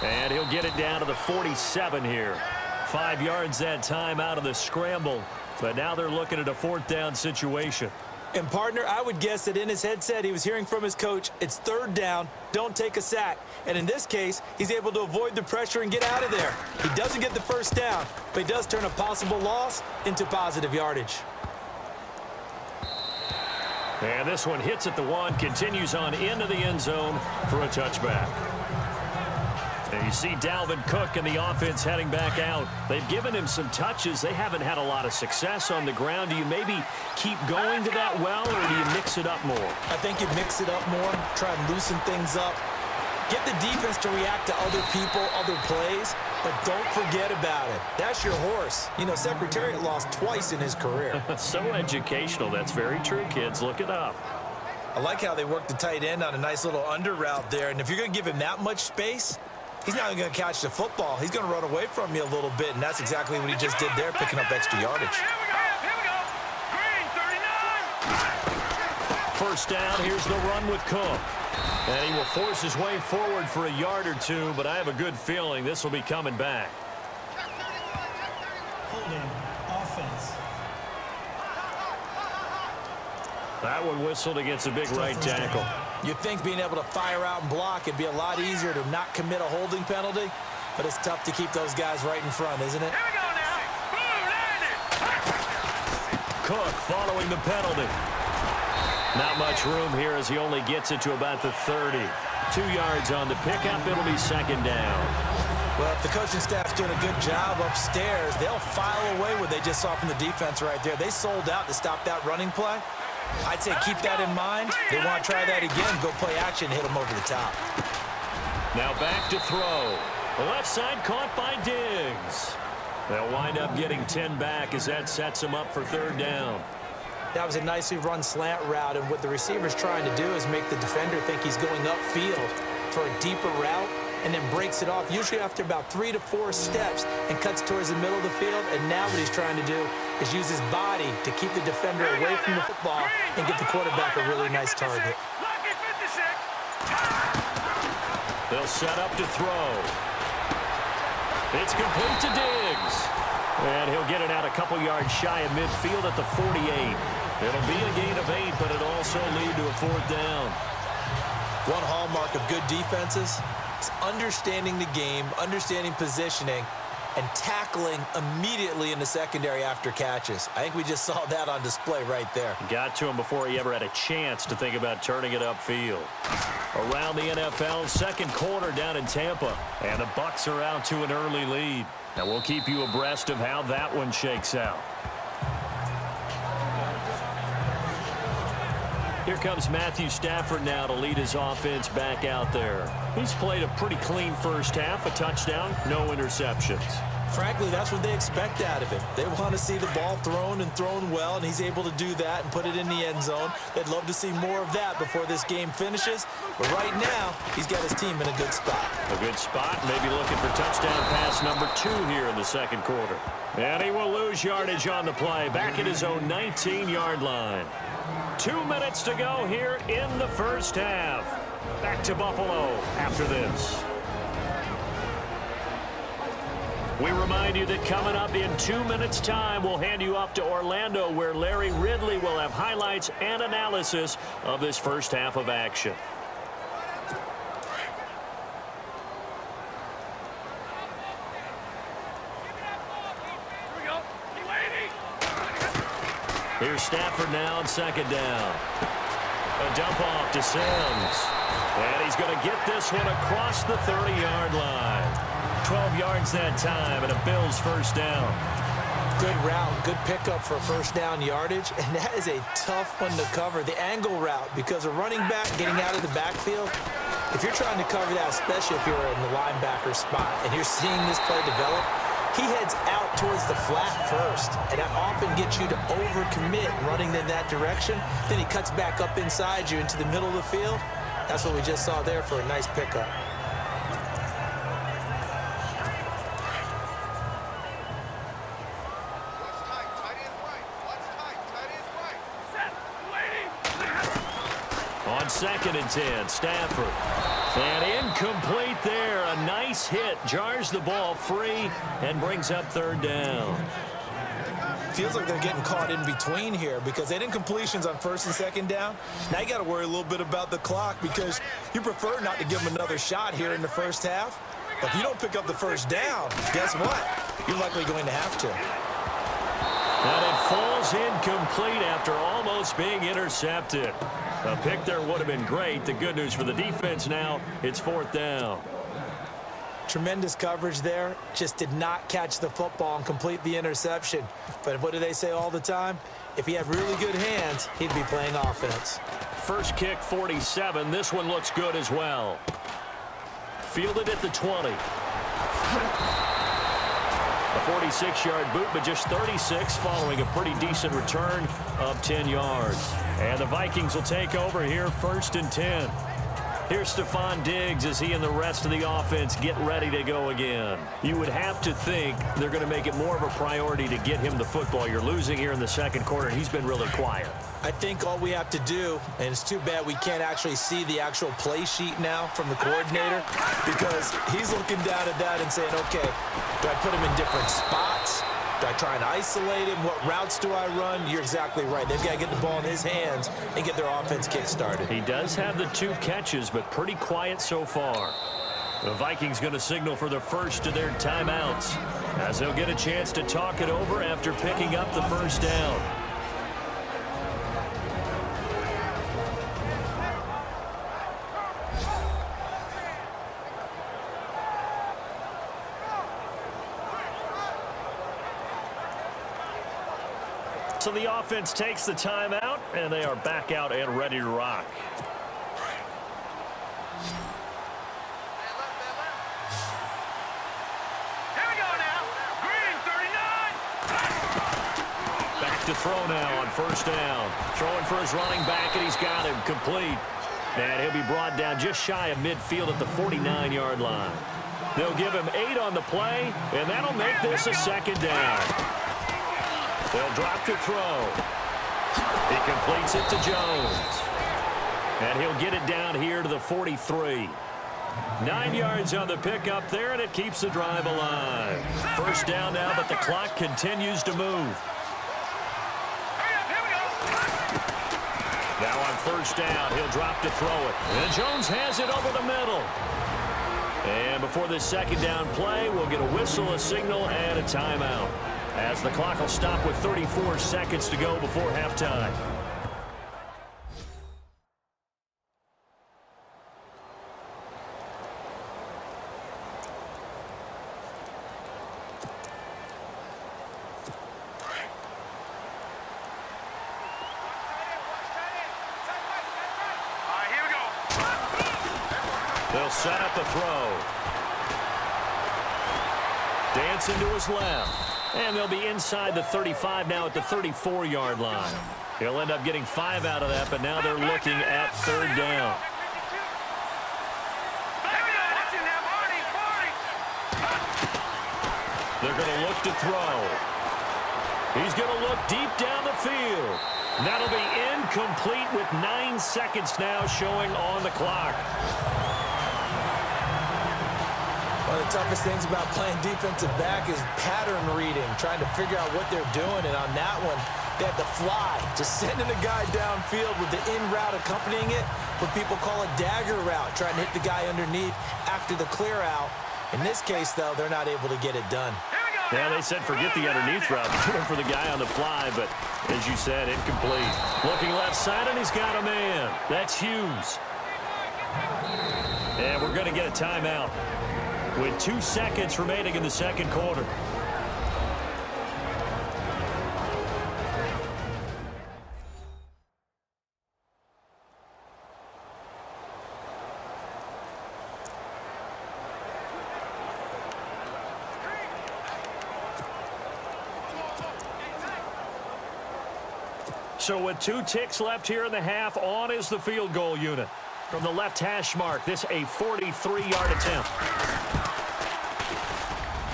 B: And he'll get it down to the 47 here. 5 yards that time out of the scramble, but now they're looking at a 4th down situation.
C: And, partner, I would guess that in his headset he was hearing from his coach, it's 3rd down, don't take a sack. And in this case, he's able to avoid the pressure and get out of there. He doesn't get the 1st down, but he does turn a possible loss into positive yardage.
B: And this one hits at the 1, continues on into the end zone for a touchback. And you see Dalvin Cook and the offense heading back out. They've given him some touches. They haven't had a lot of success on the ground. Do you maybe keep going to that well, or do you mix it up more?
C: I think you mix it up more, try and loosen things up. Get the defense to react to other people, other plays, but don't forget about it. That's your horse. You know, Secretariat lost twice in his career.
B: So educational. That's very true, kids. Look it up.
C: I like how they worked the tight end on a nice little under route there, and if you're going to give him that much space, he's not going to catch the football. He's going to run away from you a little bit, and that's exactly what he just did there, picking up extra yardage.
D: Here we go. Green, 39.
B: First down, here's the run with Cook. And he will force his way forward for a yard or two, but I have a good feeling this will be coming back.
F: Holding offense.
B: That one whistled against a big right tackle.
C: You'd think being able to fire out and block it'd be a lot easier to not commit a holding penalty, but it's tough to keep those guys right in front, isn't it?
D: Here we go now. Boom, landed.
B: Cook following the penalty. Not much room here as he only gets it to about the 30. 2 yards on the pickup. It'll be second down.
C: Well, if the coaching staff's doing a good job upstairs, they'll file away what they just saw from the defense right there. They sold out to stop that running play. I'd say keep that in mind. They want to try that again, go play action, hit them over the top.
B: Now back to throw. The left side caught by Diggs. They'll wind up getting 10 back as that sets them up for third down.
C: That was a nicely run slant route, and what the receiver's trying to do is make the defender think he's going upfield for a deeper route and then breaks it off, usually after about 3 to 4 steps, and cuts towards the middle of the field. And now what he's trying to do is use his body to keep the defender away from the football and give the quarterback a really nice target.
D: Lucky 56.
B: They'll set up to throw. It's complete to Diggs. And he'll get it out a couple yards shy of midfield at the 48. It'll be a gain of 8, but it'll also lead to a fourth down.
C: One hallmark of good defenses is understanding the game, understanding positioning, and tackling immediately in the secondary after catches. I think we just saw that on display right there.
B: Got to him before he ever had a chance to think about turning it upfield. Around the NFL, second quarter down in Tampa, and the Bucs are out to an early lead. Now we'll keep you abreast of how that one shakes out. Here comes Matthew Stafford now to lead his offense back out there. He's played a pretty clean first half, a touchdown, no interceptions.
C: Frankly, that's what they expect out of him. They want to see the ball thrown and thrown well, and he's able to do that and put it in the end zone. They'd love to see more of that before this game finishes. But right now, he's got his team in a good spot.
B: A good spot, maybe looking for touchdown pass number 2 here in the second quarter. And he will lose yardage on the play, back at his own 19-yard line. 2 minutes to go here in the first half. Back to Buffalo after this. We remind you that coming up in 2 minutes' time, we'll hand you off to Orlando, where Larry Ridley will have highlights and analysis of this first half of action. Here's Stafford now on second down. A dump off to Sims. And he's going to get this one across the 30-yard line. 12 yards that time, and a Bills first down.
C: Good route, good pickup for first down yardage, and that is a tough one to cover. The angle route, because a running back getting out of the backfield, if you're trying to cover that, especially if you're in the linebacker spot, and you're seeing this play develop, he heads out towards the flat first, and that often gets you to overcommit running in that direction. Then he cuts back up inside you into the middle of the field. That's what we just saw there for a nice pickup.
B: On 2nd and 10, Stafford. And incomplete there. A nice hit. Jars the ball free and brings up third down.
C: Feels like they're getting caught in between here because they didn't completions on first and second down. Now you got to worry a little bit about the clock because you prefer not to give them another shot here in the first half. But if you don't pick up the first down, guess what? You're likely going to have to.
B: And it falls incomplete after almost being intercepted. A pick there would have been great. The good news for the defense now, it's 4th down.
C: Tremendous coverage there. Just did not catch the football and complete the interception. But what do they say all the time? If he had really good hands, he'd be playing offense.
B: First kick, 47. This one looks good as well. Fielded at the 20. A 46-yard boot, but just 36 following a pretty decent return of 10 yards. And the Vikings will take over here, 1st and 10. Here's Stephon Diggs as he and the rest of the offense get ready to go again. You would have to think they're going to make it more of a priority to get him the football. You're losing here in the second quarter, and he's been really quiet.
C: I think all we have to do, and it's too bad we can't actually see the actual play sheet now from the coordinator, because he's looking down at that and saying, okay, do I put him in different spots? Do I try and isolate him? What routes do I run? You're exactly right. They've got to get the ball in his hands and get their offense kick-started.
B: He does have the 2 catches, but pretty quiet so far. The Vikings going to signal for the first of their timeouts, as they'll get a chance to talk it over after picking up the first down. So the offense takes the timeout, and they are back out and ready to rock.
D: Here we go now. Green, 39.
B: Back to throw now on first down. Throwing for his running back, and he's got him complete. And he'll be brought down just shy of midfield at the 49-yard line. They'll give him 8 on the play, and that'll make this a 2nd down. They'll drop to throw. He completes it to Jones. And he'll get it down here to the 43. 9 yards on the pickup there, and it keeps the drive alive. First down now, but the clock continues to move. Now on first down, he'll drop to throw it. And Jones has it over the middle. And before this 2nd down play, we'll get a whistle, a signal, and a timeout, as the clock will stop with 34 seconds to go before halftime.
D: All right, here we go.
B: They'll set up the throw. Dancing to his left. And they'll be inside the 35 now at the 34-yard line. He'll end up getting 5 out of that, but now they're looking at 3rd down. They're going to look to throw. He's going to look deep down the field. That'll be incomplete with 9 seconds now showing on the clock.
C: One of the toughest things about playing defensive back is pattern reading, trying to figure out what they're doing. And on that one, they had to fly, just sending a guy downfield with the in route accompanying it, what people call a dagger route, trying to hit the guy underneath after the clear out. In this case, though, they're not able to get it done.
B: Yeah, they said forget the underneath route, going for the guy on the fly, but as you said, incomplete. Looking left side, and he's got a man. That's Hughes. And we're going to get a timeout with 2 seconds remaining in the second quarter. So with 2 ticks left here in the half, on is the field goal unit. From the left hash mark, this a 43-yard attempt.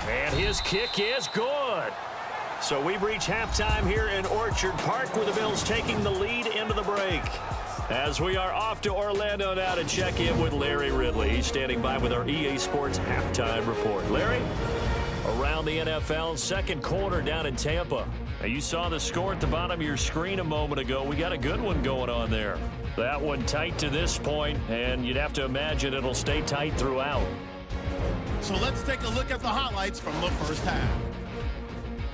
B: And his kick is good. So we've reached halftime here in Orchard Park, where the Bills taking the lead into the break. As we are off to Orlando now to check in with Larry Ridley. He's standing by with our EA Sports halftime report. Larry, around the NFL, second quarter down in Tampa. Now, you saw the score at the bottom of your screen a moment ago. We got a good one going on there. That one tight to this point, and you'd have to imagine it'll stay tight throughout.
A: So let's take a look at the highlights from the first half.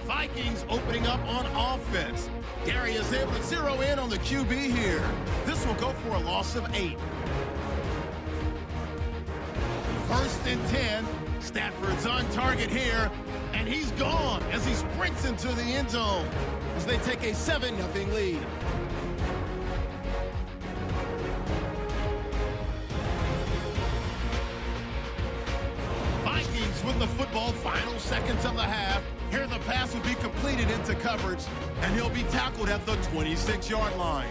A: Vikings opening up on offense. Gary is able to zero in on the QB here. This will go for a loss of 8. First and 10. Stafford's on target here, and he's gone as he sprints into the end zone as they take a 7-0 lead. Vikings with the football, final seconds of the half. Here the pass will be completed into coverage, and he'll be tackled at the 26-yard line.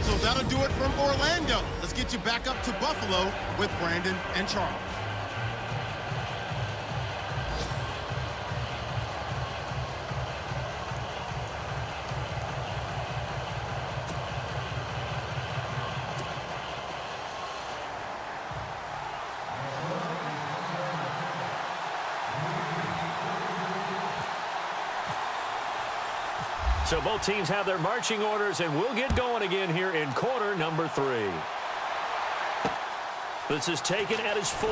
A: So that'll do it from Orlando. Let's get you back up to Buffalo with Brandon and Charles.
B: So both teams have their marching orders, and we'll get going again here in quarter number 3. This is taken at his 4.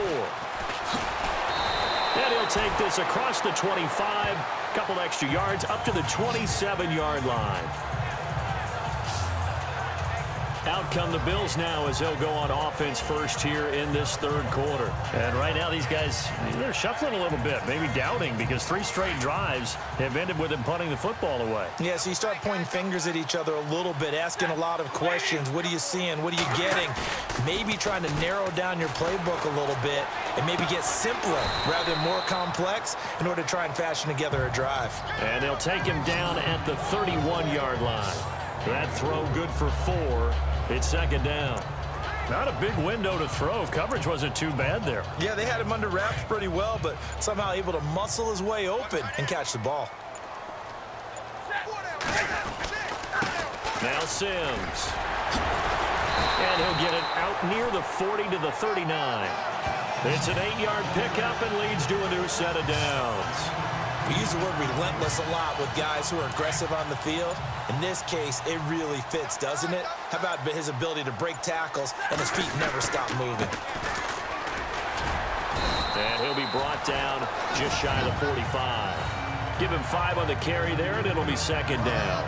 B: And he'll take this across the 25, couple extra yards up to the 27-yard line. Out come the Bills now as they'll go on offense first here in this third quarter. And right now these guys, they're shuffling a little bit, maybe doubting, because 3 straight drives have ended with them punting the football away.
C: Yeah, so you start pointing fingers at each other a little bit, asking a lot of questions. What are you seeing? What are you getting? Maybe trying to narrow down your playbook a little bit and maybe get simpler rather than more complex in order to try and fashion together a drive.
B: And they'll take him down at the 31-yard line. That throw good for 4. It's second down. Not a big window to throw. Coverage wasn't too bad there.
C: Yeah, they had him under wraps pretty well, but somehow able to muscle his way open and catch the ball.
B: Now Sims. And he'll get it out near the 40 to the 39. It's an 8-yard pickup and leads to a new set of downs.
C: We use the word relentless a lot with guys who are aggressive on the field. In this case, it really fits, doesn't it? How about his ability to break tackles and his feet never stop moving?
B: And he'll be brought down just shy of the 45. Give him 5 on the carry there, and it'll be second down.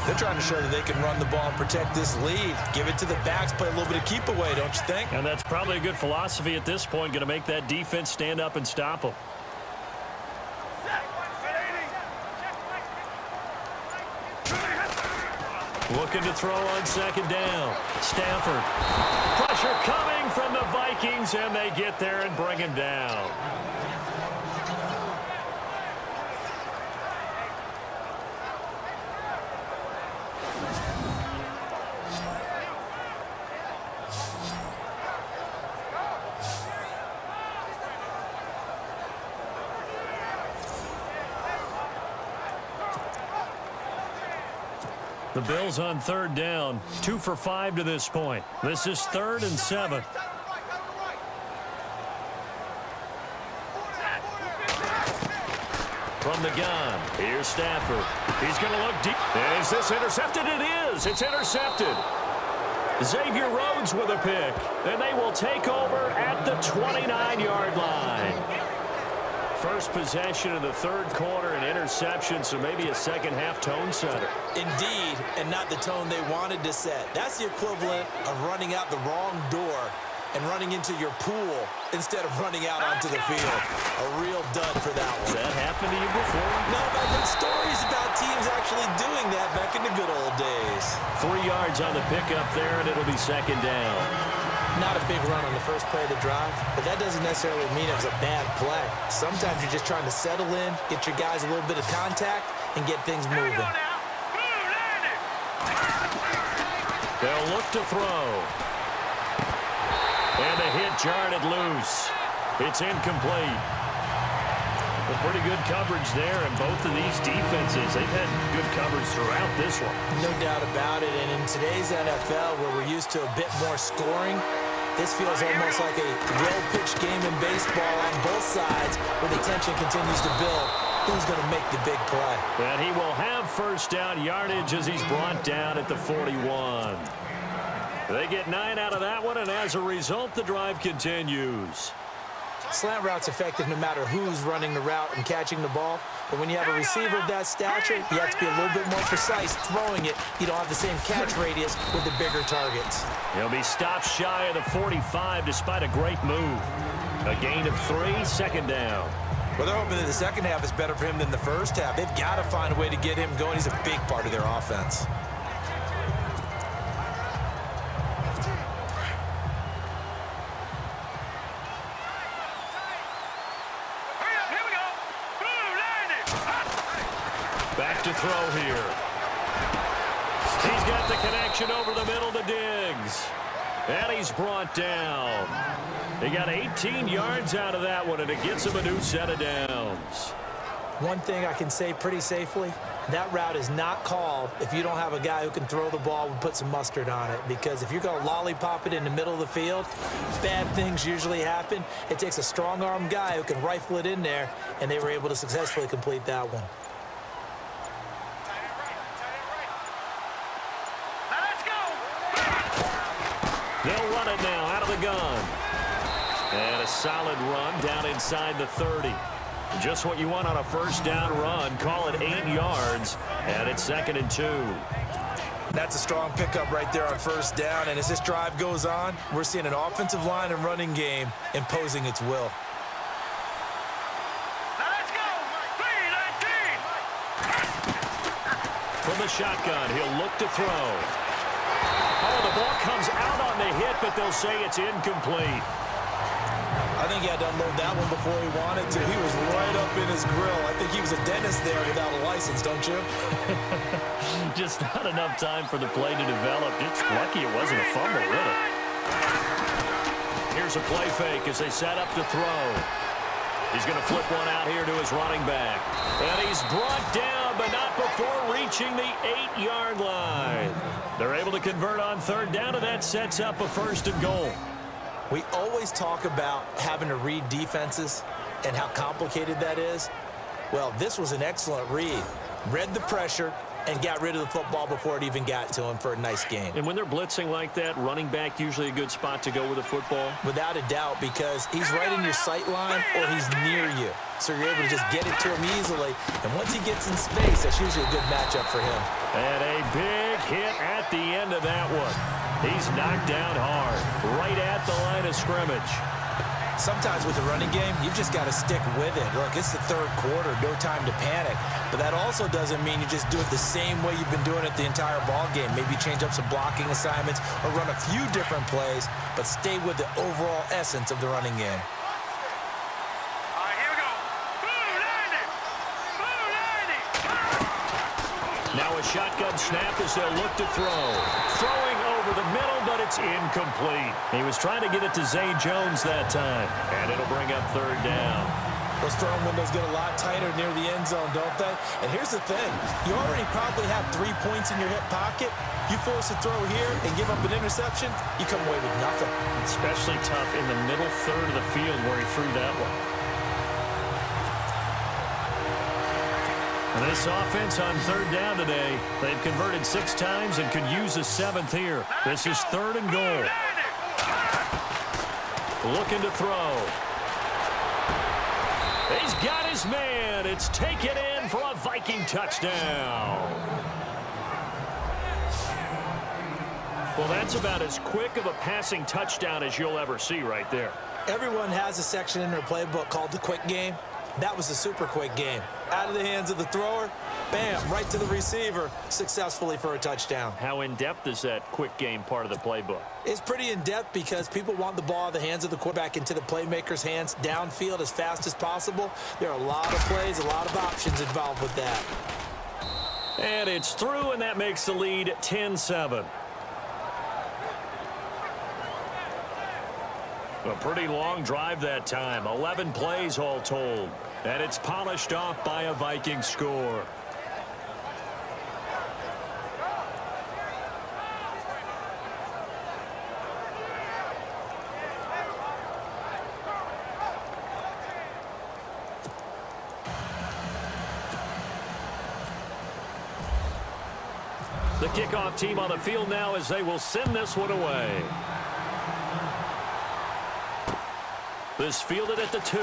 C: They're trying to show that they can run the ball and protect this lead. Give it to the backs, play a little bit of keep away, don't you think?
B: And that's probably a good philosophy at this point, going to make that defense stand up and stop them. Looking to throw on second down. Stafford. Pressure coming from the Vikings, and they get there and bring him down. The Bills on third down, 2 for 5 to this point. This is 3rd and 7. From the gun, here's Stafford. He's going to look deep. Is this intercepted? It is. It's intercepted. Xavier Rhodes with a pick. And they will take over at the 29-yard line. First possession of the third quarter, an interception, so maybe a second-half tone setter.
C: Indeed, and not the tone they wanted to set. That's the equivalent of running out the wrong door and running into your pool instead of running out onto the field. A real dud for that one.
B: Has that happened to you before?
C: No, but I've heard stories about teams actually doing that back in the good old days.
B: 3 yards on the pickup there, and it'll be second down.
C: Not a big run on the first play of the drive, but that doesn't necessarily mean it was a bad play. Sometimes you're just trying to settle in, get your guys a little bit of contact, and get things moving.
B: They'll look to throw. And the hit jarred it loose. It's incomplete. A pretty good coverage there, and both of these defenses, they've had good coverage throughout this one.
C: No doubt about it, and in today's NFL, where we're used to a bit more scoring, this feels almost like a well-pitched game in baseball on both sides, where the tension continues to build. who's going to make the big play.
B: And he will have first down yardage as he's brought down at the 41. They get 9 out of that one, and as a result, the drive continues.
C: Slant route's effective no matter who's running the route and catching the ball. But when you have a receiver of that stature, you have to be a little bit more precise throwing it. You don't have the same catch radius with the bigger targets.
B: He'll be stopped shy of the 45 despite a great move. A gain of 3, second down.
C: Well, they're hoping that the second half is better for him than the first half. They've got to find a way to get him going. He's a big part of their offense.
B: Back to throw here. He's got the connection over the middle to Diggs. And he's brought down. He got 18 yards out of that one, and it gets him a new set of downs.
C: One thing I can say pretty safely, that route is not called if you don't have a guy who can throw the ball and put some mustard on it. Because if you're going to lollipop it in the middle of the field, bad things usually happen. It takes a strong-arm guy who can rifle it in there, and they were able to successfully complete that one.
B: They'll run it now out of the gun. And a solid run down inside the 30. Just what you want on a first down run. Call it 8 yards, and it's 2nd and 2.
C: That's a strong pickup right there on first down. And as this drive goes on, we're seeing an offensive line and running game imposing its will.
B: From the shotgun, he'll look to throw. Oh, the ball comes out on the hit, but they'll say it's incomplete.
C: I think he had to unload that one before he wanted to. He was right up in his grill. I think he was a dentist there without a license, don't you?
B: Just not enough time for the play to develop. Just lucky it wasn't a fumble, really. Here's a play fake as they set up to throw. He's going to flip one out here to his running back. And he's brought down, but not before reaching the 8-yard line. They're able to convert on third down, and that sets up a 1st and goal.
C: We always talk about having to read defenses and how complicated that is. Well, this was an excellent read. Read the pressure and got rid of the football before it even got to him for a nice game.
B: And when they're blitzing like that, running back usually a good spot to go with the football?
C: Without a doubt, because he's right in your sight line or he's near you. So you're able to just get it to him easily. And once he gets in space, that's usually a good matchup for him.
B: And a big hit at the end of that one. He's knocked down hard, right at the line of scrimmage.
C: Sometimes with the running game, you've just got to stick with it. Look, it's the third quarter, no time to panic. But that also doesn't mean you just do it the same way you've been doing it the entire ball game. Maybe change up some blocking assignments or run a few different plays, but stay with the overall essence of the running game.
B: Now a shotgun snap as they'll look to throw. Throwing over the middle, but it's incomplete. He was trying to get it to Zay Jones that time, and it'll bring up third down.
C: Those throwing windows get a lot tighter near the end zone, don't they? And here's the thing. You already probably have 3 points in your hip pocket. You force a throw here and give up an interception, you come away with nothing.
B: Especially tough in the middle third of the field where he threw that one. And this offense on third down today, they've converted 6 times and could use a 7th here. This is 3rd and goal. Looking to throw. He's got his man. It's taken in for a Viking touchdown. Well, that's about as quick of a passing touchdown as you'll ever see right there.
C: Everyone has a section in their playbook called the quick game. That was a super quick game. Out of the hands of the thrower, bam, right to the receiver, successfully for a touchdown.
B: How in-depth is that quick game part of the playbook?
C: It's pretty in-depth because people want the ball out of the hands of the quarterback into the playmaker's hands downfield as fast as possible. There are a lot of plays, a lot of options involved with that.
B: And it's through, and that makes the lead 10-7. A pretty long drive that time, 11 plays all told. And it's polished off by a Viking score. The kickoff team on the field now as they will send this one away. This fielded at the 2.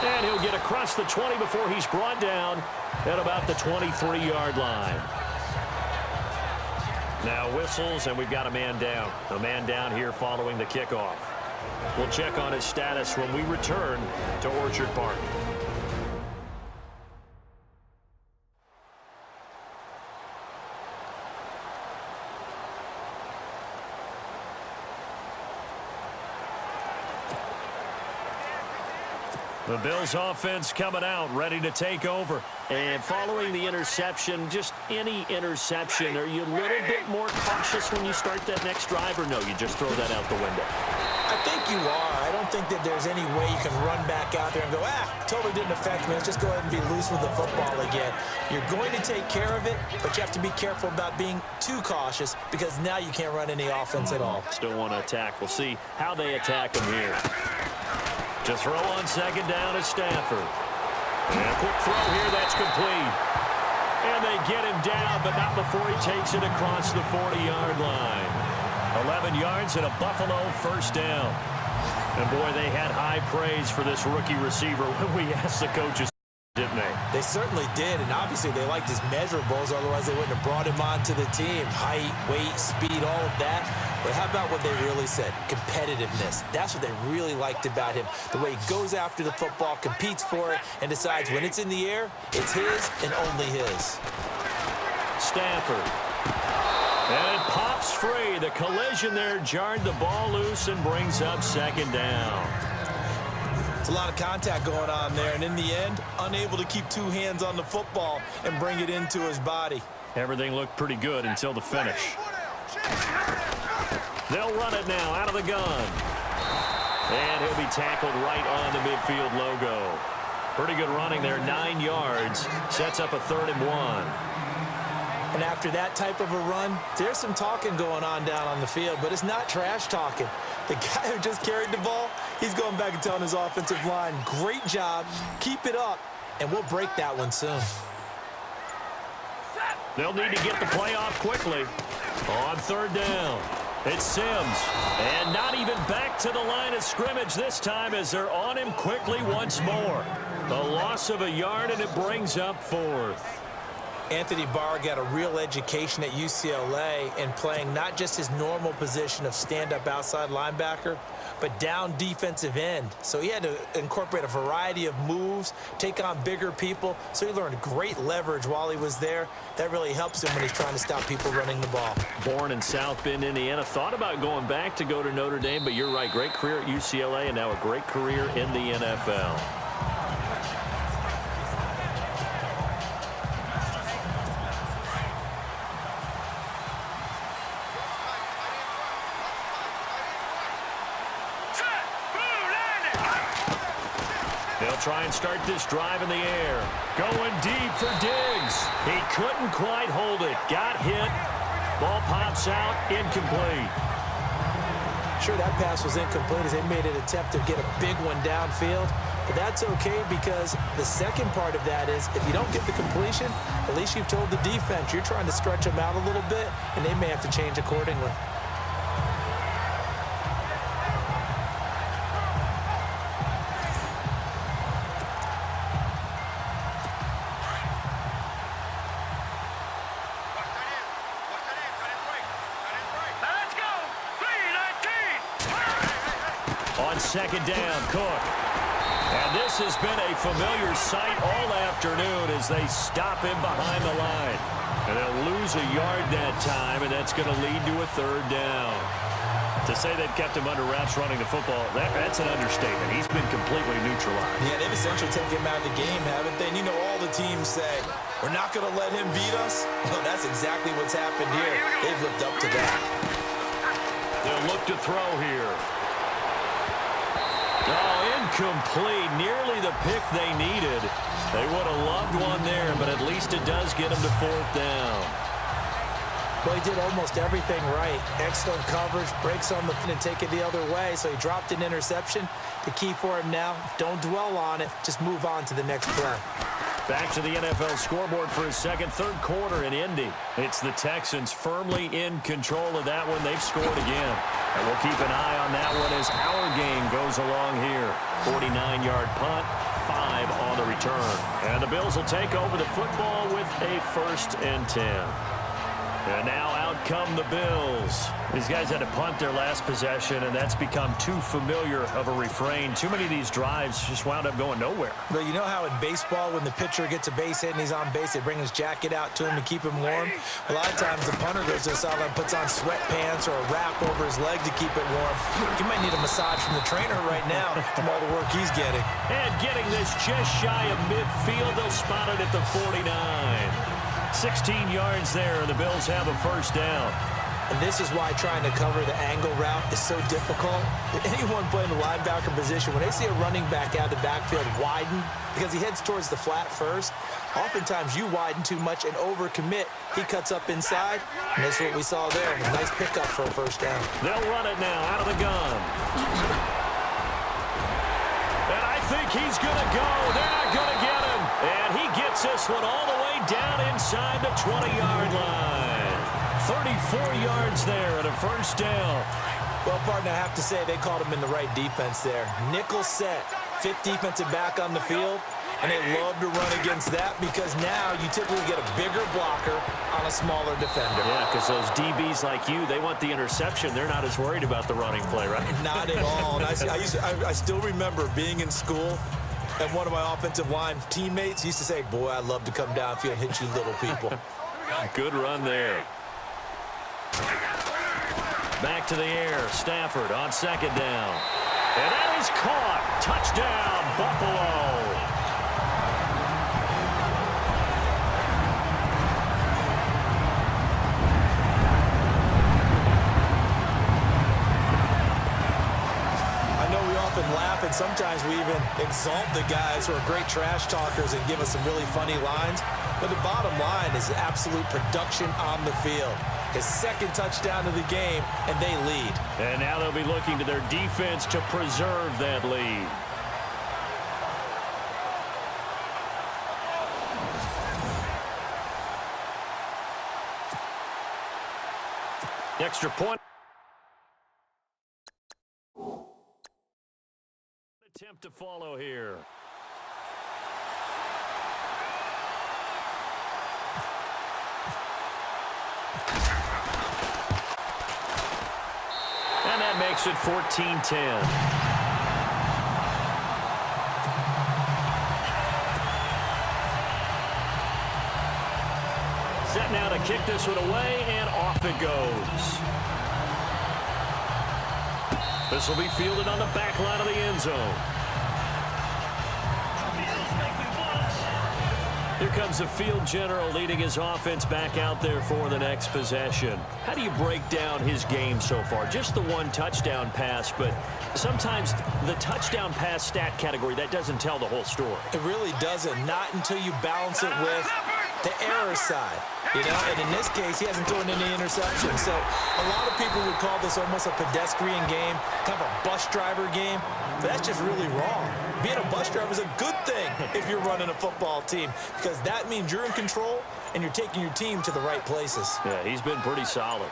B: And he'll get across the 20 before he's brought down at about the 23-yard line. Now whistles, and we've got a man down. A man down here following the kickoff. We'll check on his status when we return to Orchard Park. The Bills offense coming out, ready to take over. And following the interception, just any interception, are you a little bit more cautious when you start that next drive, or no, you just throw that out the window?
C: I think you are. I don't think that there's any way you can run back out there and go, totally didn't affect me. Let's just go ahead and be loose with the football again. You're going to take care of it, but you have to be careful about being too cautious because now you can't run any offense at all.
B: Still want to attack. We'll see how they attack him here. To throw on second down is Stafford. And a quick throw here, that's complete. And they get him down, but not before he takes it across the 40-yard line. 11 yards and a Buffalo first down. And boy, they had high praise for this rookie receiver when we asked the coaches, didn't they?
C: They certainly did, and obviously they liked his measurables, otherwise they wouldn't have brought him onto the team. Height, weight, speed, all of that. But how about what they really said? Competitiveness. That's what they really liked about him. The way he goes after the football, competes for it, and decides when it's in the air, it's his and only his.
B: Stafford. And it pops free. The collision there jarred the ball loose and brings up second down.
C: It's a lot of contact going on there, and in the end, unable to keep two hands on the football and bring it into his body.
B: Everything looked pretty good until the finish. They'll run it now out of the gun. And he'll be tackled right on the midfield logo. Pretty good running there, 9 yards. Sets up a 3rd and 1.
C: And after that type of a run, there's some talking going on down on the field, but it's not trash talking. The guy who just carried the ball, he's going back and telling his offensive line, great job, keep it up, and we'll break that one soon.
B: They'll need to get the play off quickly. On 3rd down, it's Sims. And not even back to the line of scrimmage this time as they're on him quickly once more. A loss of a yard, and it brings up 4th.
C: Anthony Barr got a real education at UCLA in playing not just his normal position of stand-up outside linebacker, but down defensive end. So he had to incorporate a variety of moves, take on bigger people. So he learned great leverage while he was there. That really helps him when he's trying to stop people running the ball.
B: Born in South Bend, Indiana. Thought about going back to go to Notre Dame, but you're right. Great career at UCLA and now a great career in the NFL. They'll try and start this drive in the air. Going deep for Diggs. He couldn't quite hold it. Got hit. Ball pops out. Incomplete.
C: Sure, that pass was incomplete as they made an attempt to get a big one downfield. But that's okay because the second part of that is if you don't get the completion, at least you've told the defense you're trying to stretch them out a little bit, and they may have to change accordingly.
B: On 2nd down, Cook. And this has been a familiar sight all afternoon as they stop him behind the line. And they'll lose a yard that time, and that's going to lead to a 3rd down. To say they've kept him under wraps running the football, that's an understatement. He's been completely neutralized.
C: Yeah, they've essentially taken him out of the game, haven't they? And you know all the teams say, we're not going to let him beat us. Well, that's exactly what's happened here. They've lived up to that.
B: They'll look to throw here. Oh, incomplete. Nearly the pick they needed. They would have loved one there, but at least it does get them to 4th down.
C: Well, he did almost everything right. Excellent coverage, breaks on the fin and take it the other way. So he dropped an interception. The key for him now, don't dwell on it. Just move on to the next play.
B: Back to the NFL scoreboard for a third quarter in Indy. It's the Texans firmly in control of that one. They've scored again. And we'll keep an eye on that one as our game goes along here. 49-yard punt, 5 on the return. And the Bills will take over the football with a 1st and 10. And now out come the Bills. These guys had to punt their last possession, and that's become too familiar of a refrain. Too many of these drives just wound up going nowhere.
C: But you know how in baseball, when the pitcher gets a base hit and he's on base, they bring his jacket out to him to keep him warm? A lot of times the punter goes to the sideline, puts on sweatpants or a wrap over his leg to keep it warm. You might need a massage from the trainer right now from all the work he's getting.
B: And getting this just shy of midfield. They'll spot it at the 49. 16 yards there, and the Bills have a 1st down.
C: And this is why trying to cover the angle route is so difficult. Anyone playing the linebacker position, when they see a running back out of the backfield widen, because he heads towards the flat first, oftentimes you widen too much and overcommit. He cuts up inside, and that's what we saw there. A nice pickup for a 1st down.
B: They'll run it now out of the gun. And I think he's going to go. They're not going to get him. And he gets this one all the way down inside the 20-yard line. 34 yards there and a 1st down.
C: Well, partner, I have to say they called him in the right defense there. Nickel set, 5th defensive back on the field, and they love to run against that because now you typically get a bigger blocker on a smaller defender.
B: Yeah, because those DBs like you, they want the interception. They're not as worried about the running play, right?
C: Not at all. And I still remember being in school, and one of my offensive line teammates used to say, boy, I'd love to come downfield and hit you little people.
B: Good run there. Back to the air. Stafford on 2nd down. And that is caught. Touchdown, Buffalo.
C: Laugh, and sometimes we even exalt the guys who are great trash talkers and give us some really funny lines. But the bottom line is absolute production on the field. His 2nd touchdown of the game, and they lead.
B: And now they'll be looking to their defense to preserve that lead. Extra point. Attempt to follow here. And that makes it 14-10. Set now to kick this one away, and off it goes. This will be fielded on the back line of the end zone. Here comes the field general leading his offense back out there for the next possession. How do you break down his game so far? Just the 1 touchdown pass, but sometimes the touchdown pass stat category, that doesn't tell the whole story.
C: It really doesn't, not until you balance it with the error side. You know, and in this case, he hasn't thrown any interceptions. So a lot of people would call this almost a pedestrian game, kind of a bus driver game. But that's just really wrong. Being a bus driver is a good thing if you're running a football team, because that means you're in control and you're taking your team to the right places.
B: Yeah, he's been pretty solid.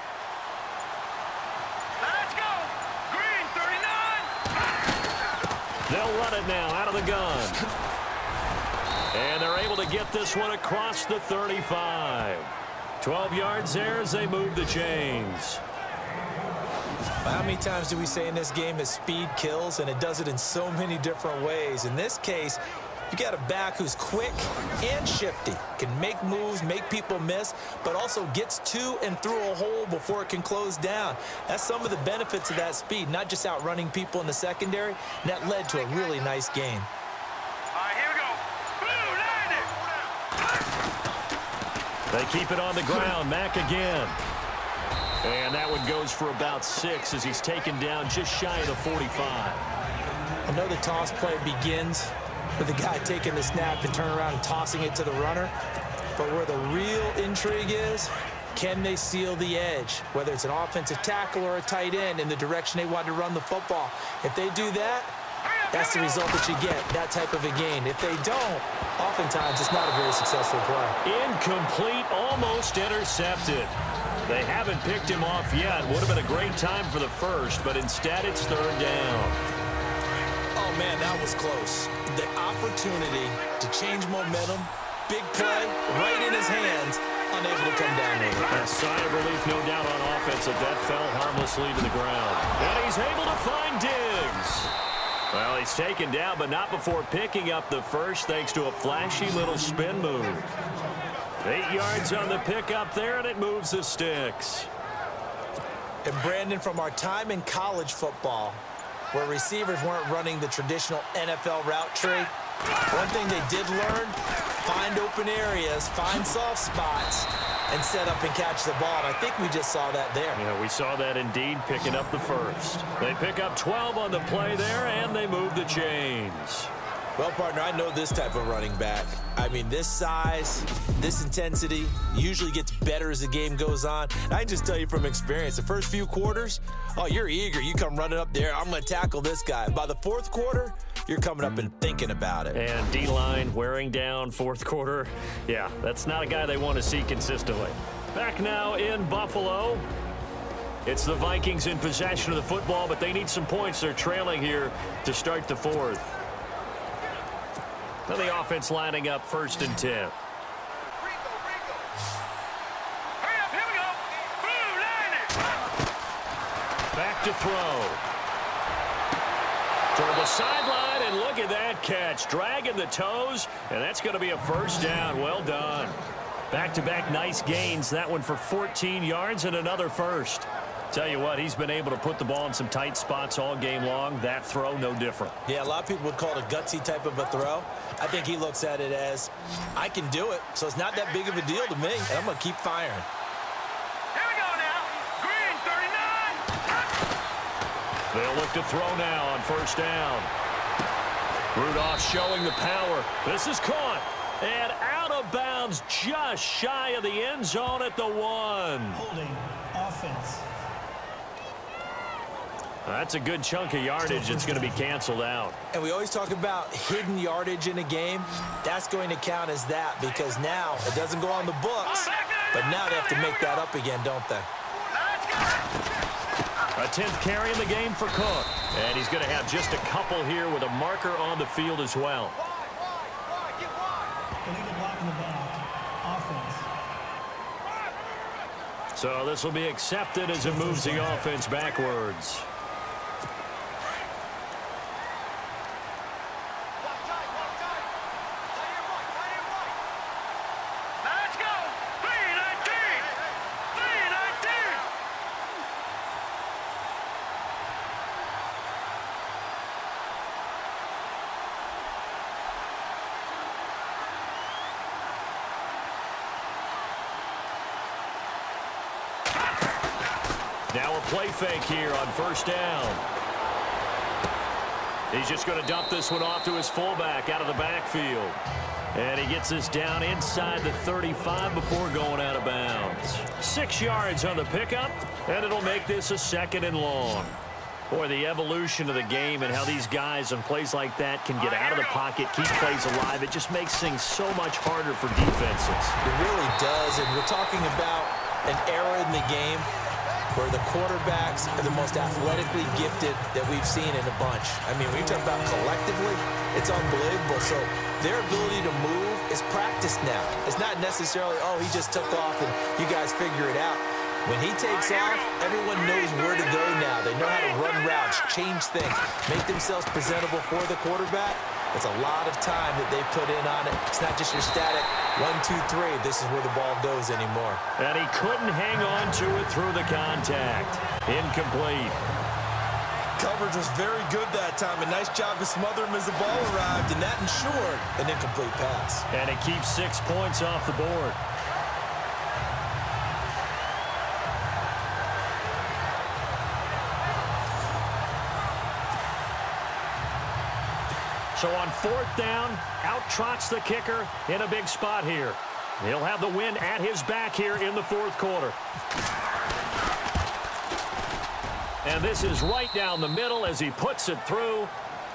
D: Let's go! Green, 39!
B: They'll run it now out of the gun. And they're able to get this one across the 35. 12 yards there as they move the chains.
C: How many times do we say in this game that speed kills, and it does it in so many different ways? In this case, you got a back who's quick and shifty, can make moves, make people miss, but also gets to and through a hole before it can close down. That's some of the benefits of that speed, not just outrunning people in the secondary, and that led to a really nice game.
B: They keep it on the ground. Mack again. And that one goes for about 6 as he's taken down just shy of the 45.
C: I know the toss play begins with the guy taking the snap and turning around and tossing it to the runner. But where the real intrigue is, can they seal the edge? Whether it's an offensive tackle or a tight end in the direction they want to run the football. If they do that, that's the result that you get, that type of a gain. If they don't, oftentimes it's not a very successful play.
B: Incomplete, almost intercepted. They haven't picked him off yet. Would have been a great time for the first, but instead it's third down.
C: Oh, man, that was close. The opportunity to change momentum, big play, right in his hands, unable to come down with it.
B: A sigh of relief, no doubt, on offense that fell harmlessly to the ground. And he's able to find Diggs. Well, he's taken down, but not before picking up the first, thanks to a flashy little spin move. 8 yards on the pickup there, and it moves the sticks.
C: And Brandon, from our time in college football, where receivers weren't running the traditional NFL route tree, one thing they did learn, find open areas, find soft spots, and set up and catch the ball. And I think we just saw that there.
B: Yeah, we saw that indeed, picking up the first. They pick up 12 on the play there, and they move the chains.
C: Well, partner, I know this type of running back. I mean, this size, this intensity usually gets better as the game goes on. And I can just tell you from experience, the first few quarters, oh, you're eager. You come running up there, I'm going to tackle this guy. By the fourth quarter, you're coming up and thinking about it.
B: And D-line wearing down fourth quarter. Yeah, that's not a guy they want to see consistently. Back now in Buffalo. It's the Vikings in possession of the football, but they need some points. They're trailing here to start the fourth. Now the offense lining up 1st and 10.
D: Hurry up, here we go. Blue line it.
B: Back to throw. Toward the sideline, and look at that catch. Dragging the toes, and that's going to be a first down. Well done. Back-to-back nice gains. That one for 14 yards and another first. Tell you what, he's been able to put the ball in some tight spots all game long. That throw, no different.
C: Yeah, a lot of people would call it a gutsy type of a throw. I think he looks at it as, I can do it, so it's not that big of a deal to me, and I'm going to keep firing.
D: Here we go now. Green 39.
B: They'll look to throw now on 1st down. Rudolph showing the power. This is caught. And out of bounds, just shy of the end zone at the 1.
F: Holding offense.
B: That's a good chunk of yardage. It's going to be canceled out.
C: And we always talk about hidden yardage in a game. That's going to count as that because now it doesn't go on the books, but now they have to make that up again, don't they?
B: A 10th carry in the game for Cook. And he's going to have just a couple here with a marker on the field as well.
F: Illegal block in the back. Offense.
B: So this will be accepted as it moves the offense backwards. Now a play fake here on 1st down. He's just going to dump this one off to his fullback out of the backfield. And he gets this down inside the 35 before going out of bounds. 6 yards on the pickup, and it'll make this a 2nd and long. Boy, the evolution of the game and how these guys on plays like that can get out of the pocket, keep plays alive, it just makes things so much harder for defenses.
C: It really does, and we're talking about an era in the game where the quarterbacks are the most athletically gifted that we've seen in a bunch. I mean, when you talk about collectively, it's unbelievable. So their ability to move is practiced now. It's not necessarily, oh, he just took off and you guys figure it out. When he takes off, everyone knows where to go now. They know how to run routes, change things, make themselves presentable for the quarterback. It's a lot of time that they put in on it. It's not just your static 1, 2, 3. This is where the ball goes anymore.
B: And he couldn't hang on to it through the contact. Incomplete.
C: Coverage was very good that time. A nice job to smother him as the ball arrived, and that ensured an incomplete pass.
B: And it keeps 6 points off the board. So on 4th down, out trots the kicker in a big spot here. He'll have the win at his back here in the 4th quarter. And this is right down the middle as he puts it through.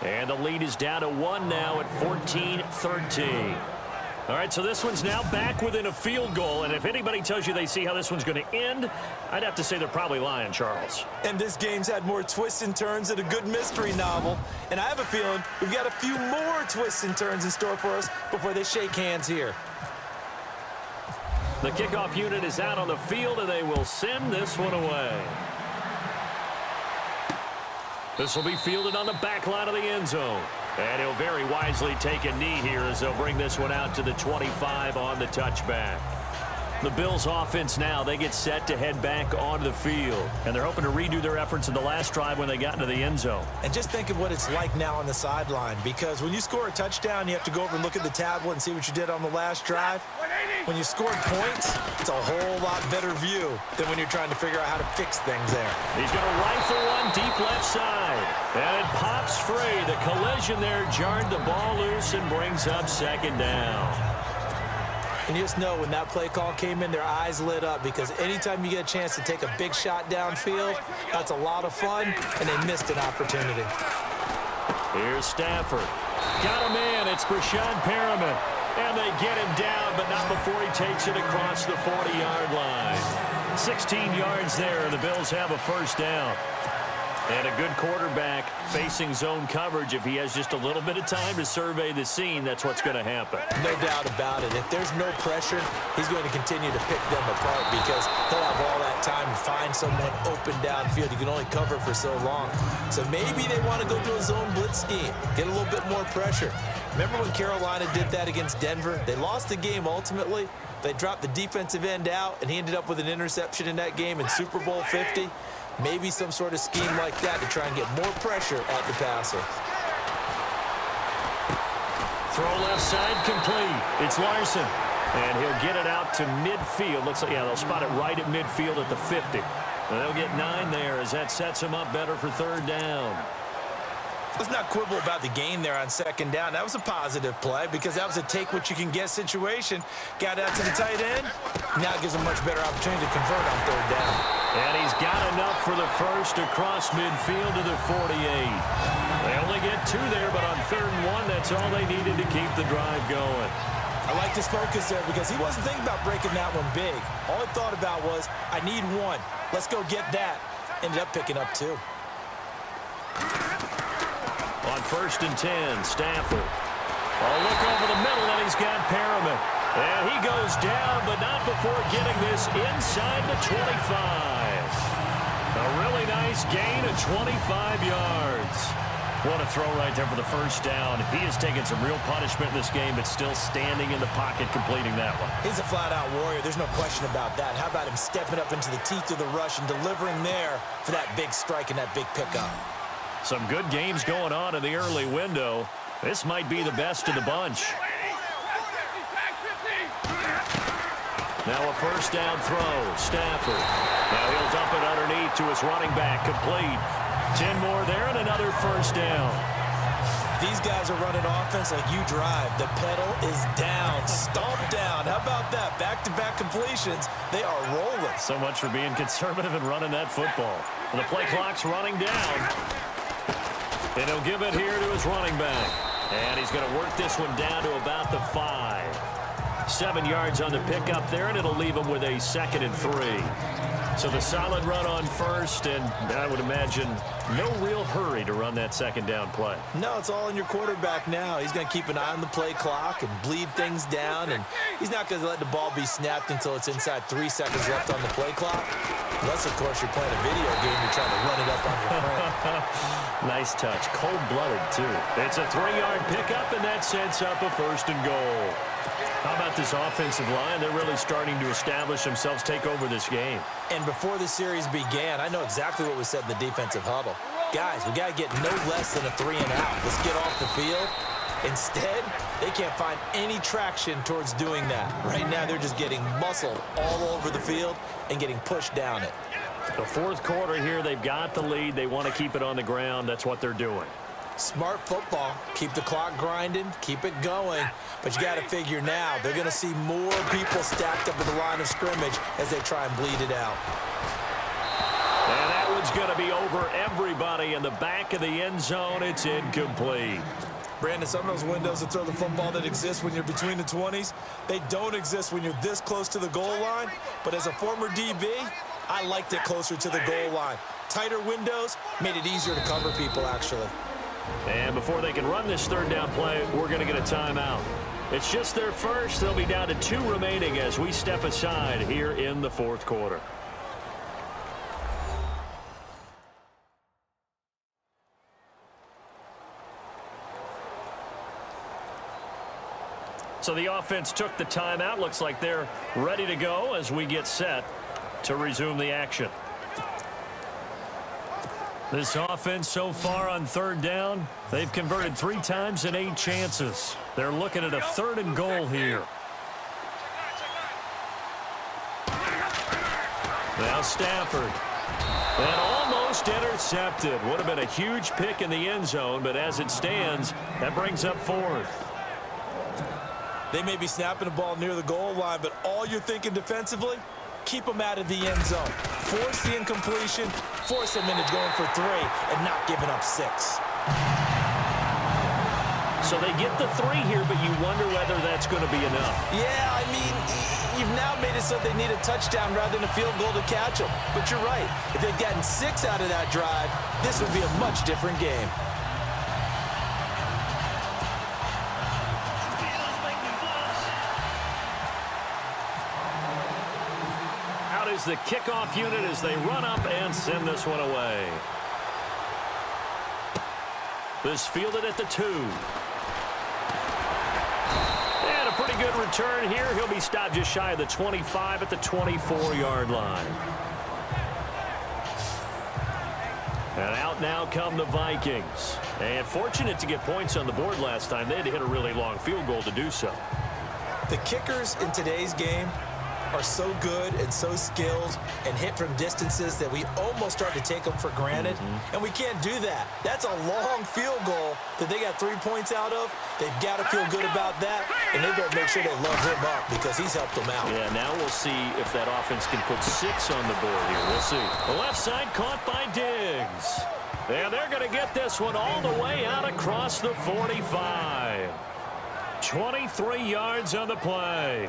B: And the lead is down to 1 now at 14-13. All right, so this one's now back within a field goal, and if anybody tells you they see how this one's going to end, I'd have to say they're probably lying, Charles.
C: And this game's had more twists and turns than a good mystery novel, and I have a feeling we've got a few more twists and turns in store for us before they shake hands here.
B: The kickoff unit is out on the field, and they will send this one away. This will be fielded on the back line of the end zone. And he'll very wisely take a knee here as they'll bring this one out to the 25 on the touchback. The Bills offense now, they get set to head back onto the field. And they're hoping to redo their efforts in the last drive when they got into the end zone.
C: And just think of what it's like now on the sideline, because when you score a touchdown, you have to go over and look at the tablet and see what you did on the last drive. When you scored points, it's a whole lot better view than when you're trying to figure out how to fix things there.
B: He's going to rifle one deep left side. And it pops free. The collision there jarred the ball loose and brings up second down.
C: And you just know when that play call came in, their eyes lit up, because anytime you get a chance to take a big shot downfield, that's a lot of fun, and they missed an opportunity.
B: Here's Stafford. Got a man. It's Brashad Perriman. And they get him down, but not before he takes it across the 40-yard line. 16 yards there, and the Bills have a first down. And a good quarterback facing zone coverage. If he has just a little bit of time to survey the scene, that's what's going to happen.
C: No doubt about it. If there's no pressure, he's going to continue to pick them apart, because he'll have all that time to find someone open downfield. You can only cover for so long. So maybe they want to go to a zone blitz scheme, get a little bit more pressure. Remember when Carolina did that against Denver? They lost the game ultimately. They dropped the defensive end out, and he ended up with an interception in that game in Super Bowl 50. Maybe some sort of scheme like that to try and get more pressure at the passer.
B: Throw left side complete. It's Larson. And he'll get it out to midfield. Looks like, yeah, they'll spot it right at midfield at the 50. And they'll get 9 there as that sets them up better for third down.
C: Let's not quibble about the gain there on second down. That was a positive play, because that was a take-what-you-can-get situation. Got out to the tight end. Now it gives them a much better opportunity to convert on third down.
B: And he's got enough for the first across midfield to the 48. They only get 2 there, but on 3rd and 1, that's all they needed to keep the drive going.
C: I like his focus there, because he wasn't thinking about breaking that one big. All he thought about was, I need 1. Let's go get that. Ended up picking up 2.
B: On 1st and 10, Stafford. Oh, look over the middle, and he's got Perriman. And he goes down, but not before getting this inside the 25. A really nice gain of 25 yards. What a throw right there for the first down. He has taken some real punishment in this game, but still standing in the pocket completing that one.
C: He's a flat-out warrior. There's no question about that. How about him stepping up into the teeth of the rush and delivering there for that big strike and that big pickup?
B: Some good games going on in the early window. This might be the best of the bunch. Now a first down throw. Stafford. Now he'll dump it underneath to his running back. Complete. 10 more there and another first down.
C: These guys are running offense like you drive. The pedal is down. Stomp down. How about that? Back-to-back completions. They are rolling.
B: So much for being conservative and running that football. And the play clock's running down. And he'll give it here to his running back. And he's going to work this one down to about the 5. 7 yards on the pickup there, and it'll leave him with a 2nd and 3. So the solid run on first, and I would imagine no real hurry to run that second down play.
C: No, it's all in your quarterback now. He's going to keep an eye on the play clock and bleed things down, and he's not going to let the ball be snapped until it's inside 3 seconds left on the play clock. Unless, of course, you're playing a video game, you're trying to run it up on your friend.
B: Nice touch. Cold-blooded, too. It's a 3-yard pickup, and that sets up a 1st and goal. How about this offensive line? They're really starting to establish themselves, take over this game.
C: And before the series began, I know exactly what was said in the defensive huddle. Guys, we got to get no less than a 3-and-out. Let's get off the field. Instead, they can't find any traction towards doing that. Right now, they're just getting muscled all over the field and getting pushed down it.
B: The 4th quarter here, they've got the lead. They want to keep it on the ground. That's what they're doing.
C: Smart football. Keep the clock grinding. Keep it going. But you got to figure now, they're going to see more people stacked up at the line of scrimmage as they try and bleed it out.
B: And that would one's going to be over everybody in the back of the end zone. It's incomplete.
C: Brandon, some of those windows to throw the football that exist when you're between the 20s, they don't exist when you're this close to the goal line. But as a former DB, I liked it closer to the goal line. Tighter windows made it easier to cover people, actually.
B: And before they can run this third down play, we're going to get a timeout. It's just their first. They'll be down to 2 remaining as we step aside here in the fourth quarter. So the offense took the timeout. Looks like they're ready to go as we get set to resume the action. This offense so far on third down, they've converted 3 times in 8 chances. They're looking at a 3rd and goal here. Now Stafford. And almost intercepted. Would have been a huge pick in the end zone, but as it stands, that brings up 4th.
C: They may be snapping the ball near the goal line, but all you're thinking defensively, keep them out of the end zone. Force the incompletion, force them into going for 3, and not giving up 6.
B: So they get the 3 here, but you wonder whether that's going to be enough.
C: Yeah, I mean, you've now made it so they need a touchdown rather than a field goal to catch them. But you're right. If they'd gotten 6 out of that drive, this would be a much different game.
B: Is the kickoff unit as they run up and send this one away. This fielded at the 2. And a pretty good return here. He'll be stopped just shy of the 25 at the 24-yard line. And out now come the Vikings. And fortunate to get points on the board last time. They had to hit a really long field goal to do so.
C: The kickers in today's game are so good and so skilled and hit from distances that we almost start to take them for granted. And we can't do that. That's a long field goal that they got 3 points out of. They've got to feel good about that, and they better make sure they load him up because he's helped them out.
B: Yeah, now we'll see if that offense can put 6 on the board here. We'll see. The left side caught by Diggs. And they're going to get this one all the way out across the 45. 23 yards on the play.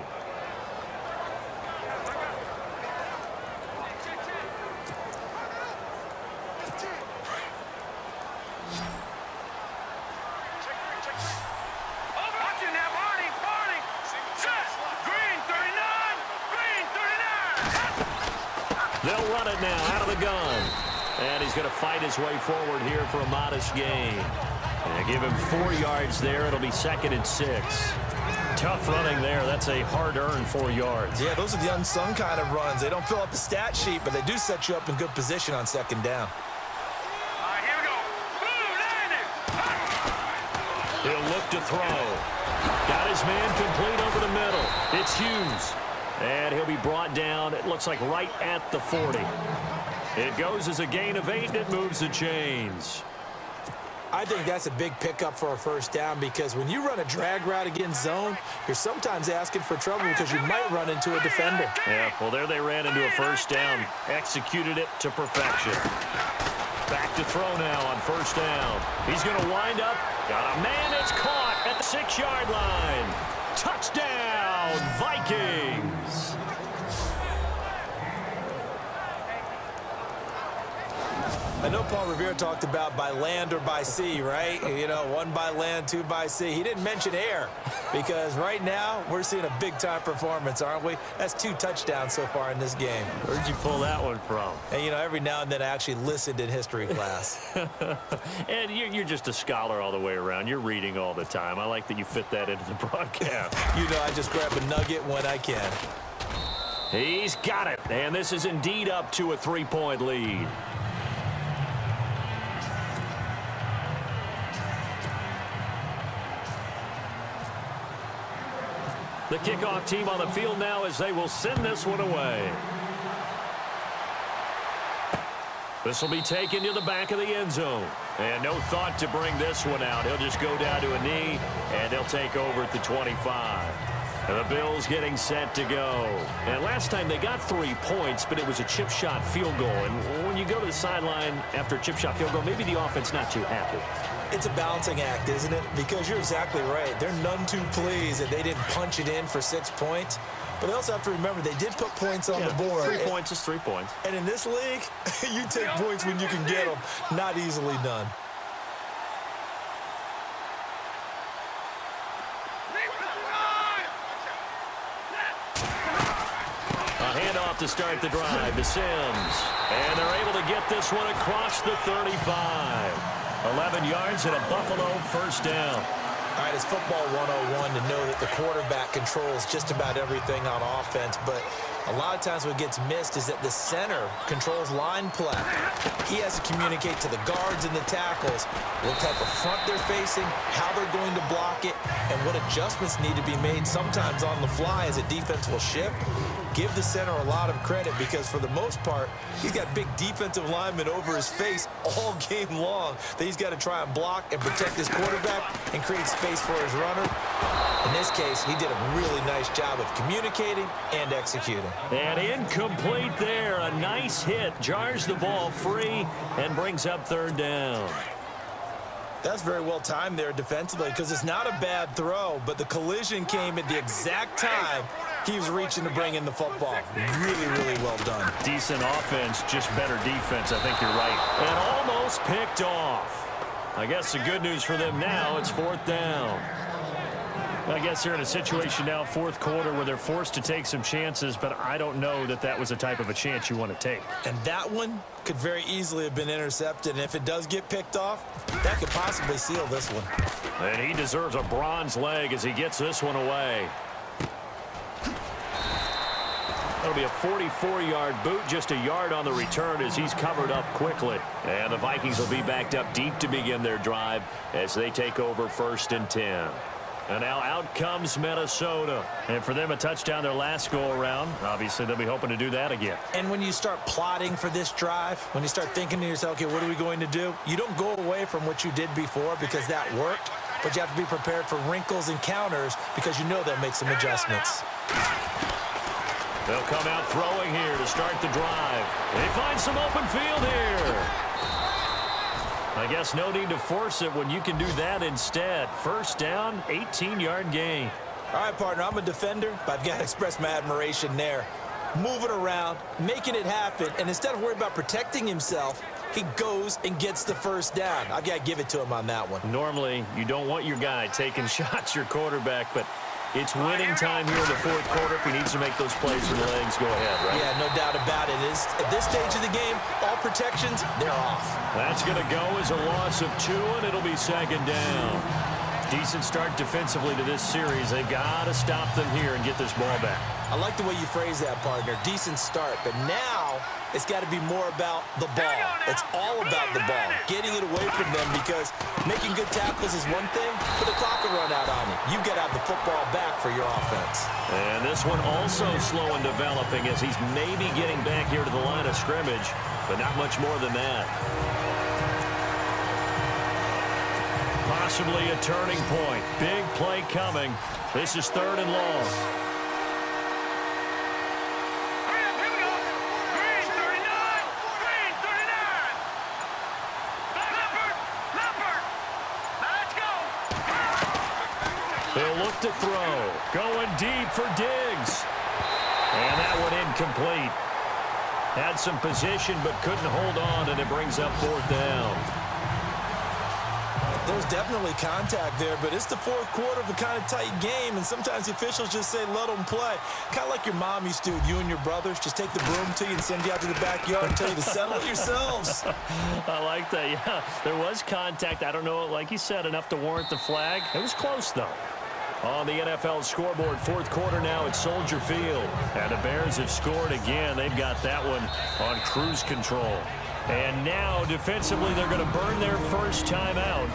B: They'll run it now out of the gun. And he's going to fight his way forward here for a modest gain. And give him 4 yards there. It'll be 2nd and 6. Tough running there. That's a hard-earned 4 yards.
C: Yeah, those are the unsung kind of runs. They don't fill up the stat sheet, but they do set you up in good position on 2nd down.
D: All right, here we go.
B: He'll look to throw. Got his man complete over the middle. It's Hughes. And he'll be brought down, it looks like right at the 40. It goes as a gain of 8, and it moves the chains.
C: I think that's a big pickup for a 1st down because when you run a drag route against zone, you're sometimes asking for trouble because you might run into a defender.
B: Yeah, well, there they ran into a 1st down. Executed it to perfection. Back to throw now on 1st down. He's going to wind up. Got a man that's caught at the 6-yard line. Touchdown, Vikings.
C: I know Paul Revere talked about by land or by sea, right? You know, 1 by land, 2 by sea. He didn't mention air because right now we're seeing a big-time performance, aren't we? That's 2 touchdowns so far in this game.
B: Where'd you pull that one from?
C: And, you know, every now and then I actually listened in history class.
B: And you're just a scholar all the way around. You're reading all the time. I like that you fit that into the broadcast.
C: You know, I just grab a nugget when I can.
B: He's got it. And this is indeed up to a 3-point lead. The kickoff team on the field now as they will send this one away. This will be taken to the back of the end zone. And no thought to bring this one out. He'll just go down to a knee, and they'll take over at the 25. The Bills getting set to go. And last time they got 3 points, but it was a chip shot field goal. And when you go to the sideline after a chip shot field goal, maybe the offense not too happy.
C: It's a balancing act, isn't it? Because you're exactly right. They're none too pleased that they didn't punch it in for 6 points. But they also have to remember they did put points on the board.
B: 3 points is 3 points.
C: And in this league, you take points when you can get them. Not easily done.
B: A handoff to start the drive to Sims. And they're able to get this one across the 35. 11 yards and a Buffalo first down.
C: All right, it's football 101 to know that the quarterback controls just about everything on offense, but a lot of times what gets missed is that the center controls line play. He has to communicate to the guards and the tackles what type of front they're facing, how they're going to block it, and what adjustments need to be made sometimes on the fly as a defense will shift. Give the center a lot of credit because for the most part, he's got big defensive linemen over his face all game long that he's got to try and block and protect his quarterback and create space for his runner. In this case, he did a really nice job of communicating and executing.
B: And incomplete there. A nice hit. Jars the ball free and brings up third down.
C: That's very well timed there defensively because it's not a bad throw, but the collision came at the exact time he was reaching to bring in the football. Really, really well done.
B: Decent offense, just better defense. I think you're right. And almost picked off. I guess the good news for them now, it's fourth down. I guess they're in a situation now, fourth quarter, where they're forced to take some chances, but I don't know that that was the type of a chance you want to take.
C: And that one could very easily have been intercepted, and if it does get picked off, that could possibly seal this one.
B: And he deserves a bronze leg as he gets this one away. That'll be a 44-yard boot, just a yard on the return as he's covered up quickly. And the Vikings will be backed up deep to begin their drive as they take over 1st and 10. And now out comes Minnesota. And for them, a touchdown their last go-around. Obviously, they'll be hoping to do that again.
C: And when you start plotting for this drive, when you start thinking to yourself, okay, what are we going to do? You don't go away from what you did before because that worked, but you have to be prepared for wrinkles and counters because you know they'll make some adjustments.
B: They'll come out throwing here to start the drive. They find some open field here. I guess no need to force it when you can do that instead. First down, 18-yard gain.
C: All right, partner, I'm a defender, but I've got to express my admiration there. Moving around, making it happen, and instead of worrying about protecting himself, he goes and gets the first down. I've got to give it to him on that one.
B: Normally, you don't want your guy taking shots, your quarterback, but it's winning time here in the fourth quarter. If he needs to make those plays with the legs, go ahead, right?
C: Yeah, no doubt about it. At this stage of the game, all protections, they're off.
B: That's going to go as a loss of 2, and it'll be second down. Decent start defensively to this series. They've got to stop them here and get this ball back.
C: I like the way you phrase that, partner. Decent start, but now it's got to be more about the ball. It's all about the ball, getting it away from them because making good tackles is one thing, but the clock will run out on you. You've got to have the football back for your offense.
B: And this one also slow in developing as he's maybe getting back here to the line of scrimmage, but not much more than that. Possibly a turning point. Big play coming. This is 3rd and long. They'll look to throw. Going deep for Diggs. And that one incomplete. Had some position but couldn't hold on, and it brings up 4th down.
C: There's definitely contact there, but it's the fourth quarter of a kind of tight game, and sometimes the officials just say, let them play. Kind of like your mom used to with you and your brothers. Just take the broom to you and send you out to the backyard and tell you to settle it yourselves.
B: I like that, yeah. There was contact. I don't know, like you said, enough to warrant the flag. It was close, though. On the NFL scoreboard, fourth quarter now at Soldier Field. And the Bears have scored again. They've got that one on cruise control. And now, defensively, they're going to burn their first time out.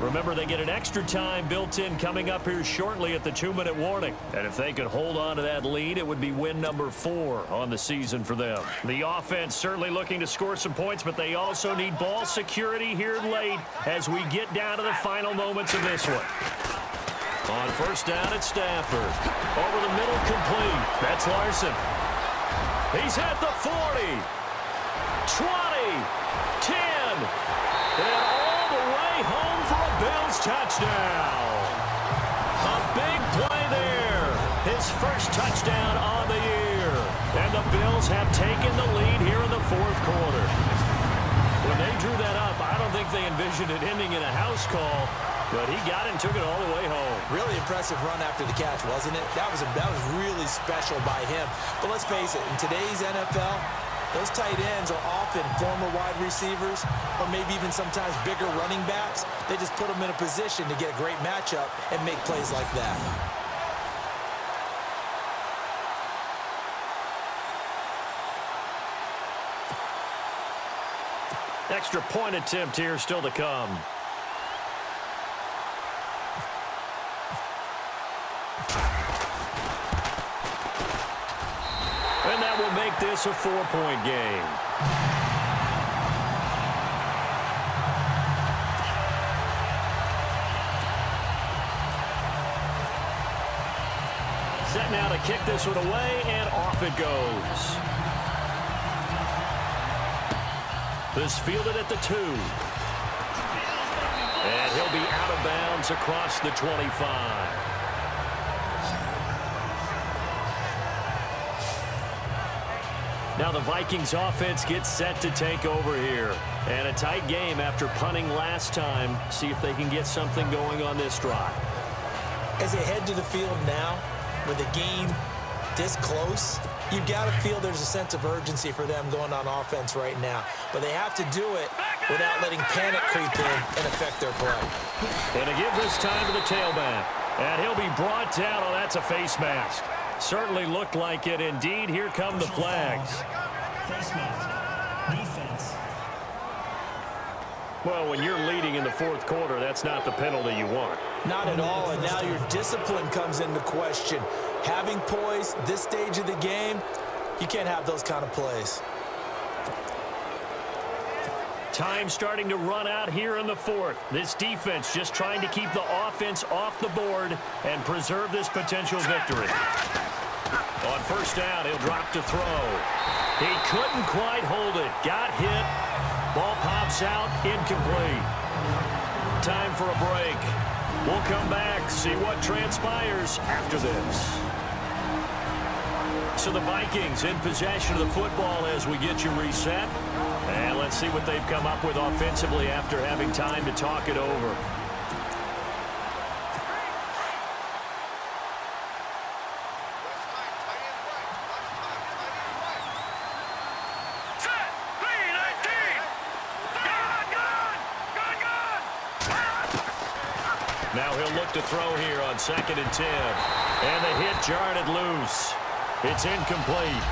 B: Remember, they get an extra time built in coming up here shortly at the 2-minute warning. And if they could hold on to that lead, it would be win number 4 on the season for them. The offense certainly looking to score some points, but they also need ball security here late as we get down to the final moments of this one. On first down, it's Stafford. Over the middle, complete. That's Larson. He's at the 40. 20. 10. And all the way home for a Bills touchdown. A big play there. His first touchdown on the year. And the Bills have taken the lead here in the fourth quarter. When they drew that up, I don't think they envisioned it ending in a house call, but he got it and took it all the way home.
C: Really impressive run after the catch, wasn't it? That was really special by him. But let's face it, in today's NFL, those tight ends are often former wide receivers or maybe even sometimes bigger running backs. They just put them in a position to get a great matchup and make plays like that.
B: Extra point attempt here still to come. And that will make this a 4-point game. Set now to kick this one away, and off it goes. This fielded at the 2. And he'll be out of bounds across the 25. Now the Vikings offense gets set to take over here. And a tight game after punting last time. See if they can get something going on this drive.
C: As they head to the field now, with the game this close, you've got to feel there's a sense of urgency for them going on offense right now. But they have to do it without letting panic creep in and affect their play.
B: And to give this time to the tailback. And he'll be brought down. Oh, that's a face mask. Certainly looked like it. Indeed, here come the flags.
F: Face mask. Defense.
B: Well, when you're leading in the fourth quarter, that's not the penalty you want.
C: Not at all, and now your discipline comes into question. Having poise this stage of the game, you can't have those kind of plays.
B: Time starting to run out here in the fourth. This defense just trying to keep the offense off the board and preserve this potential victory. On first down, he'll drop to throw. He couldn't quite hold it. Got hit. Ball pops out, incomplete. Time for a break. We'll come back, see what transpires after this. So the Vikings in possession of the football as we get you reset. And let's see what they've come up with offensively after having time to talk it over. Now he'll look to throw here on 2nd and 10. And the hit jarred it loose. It's incomplete.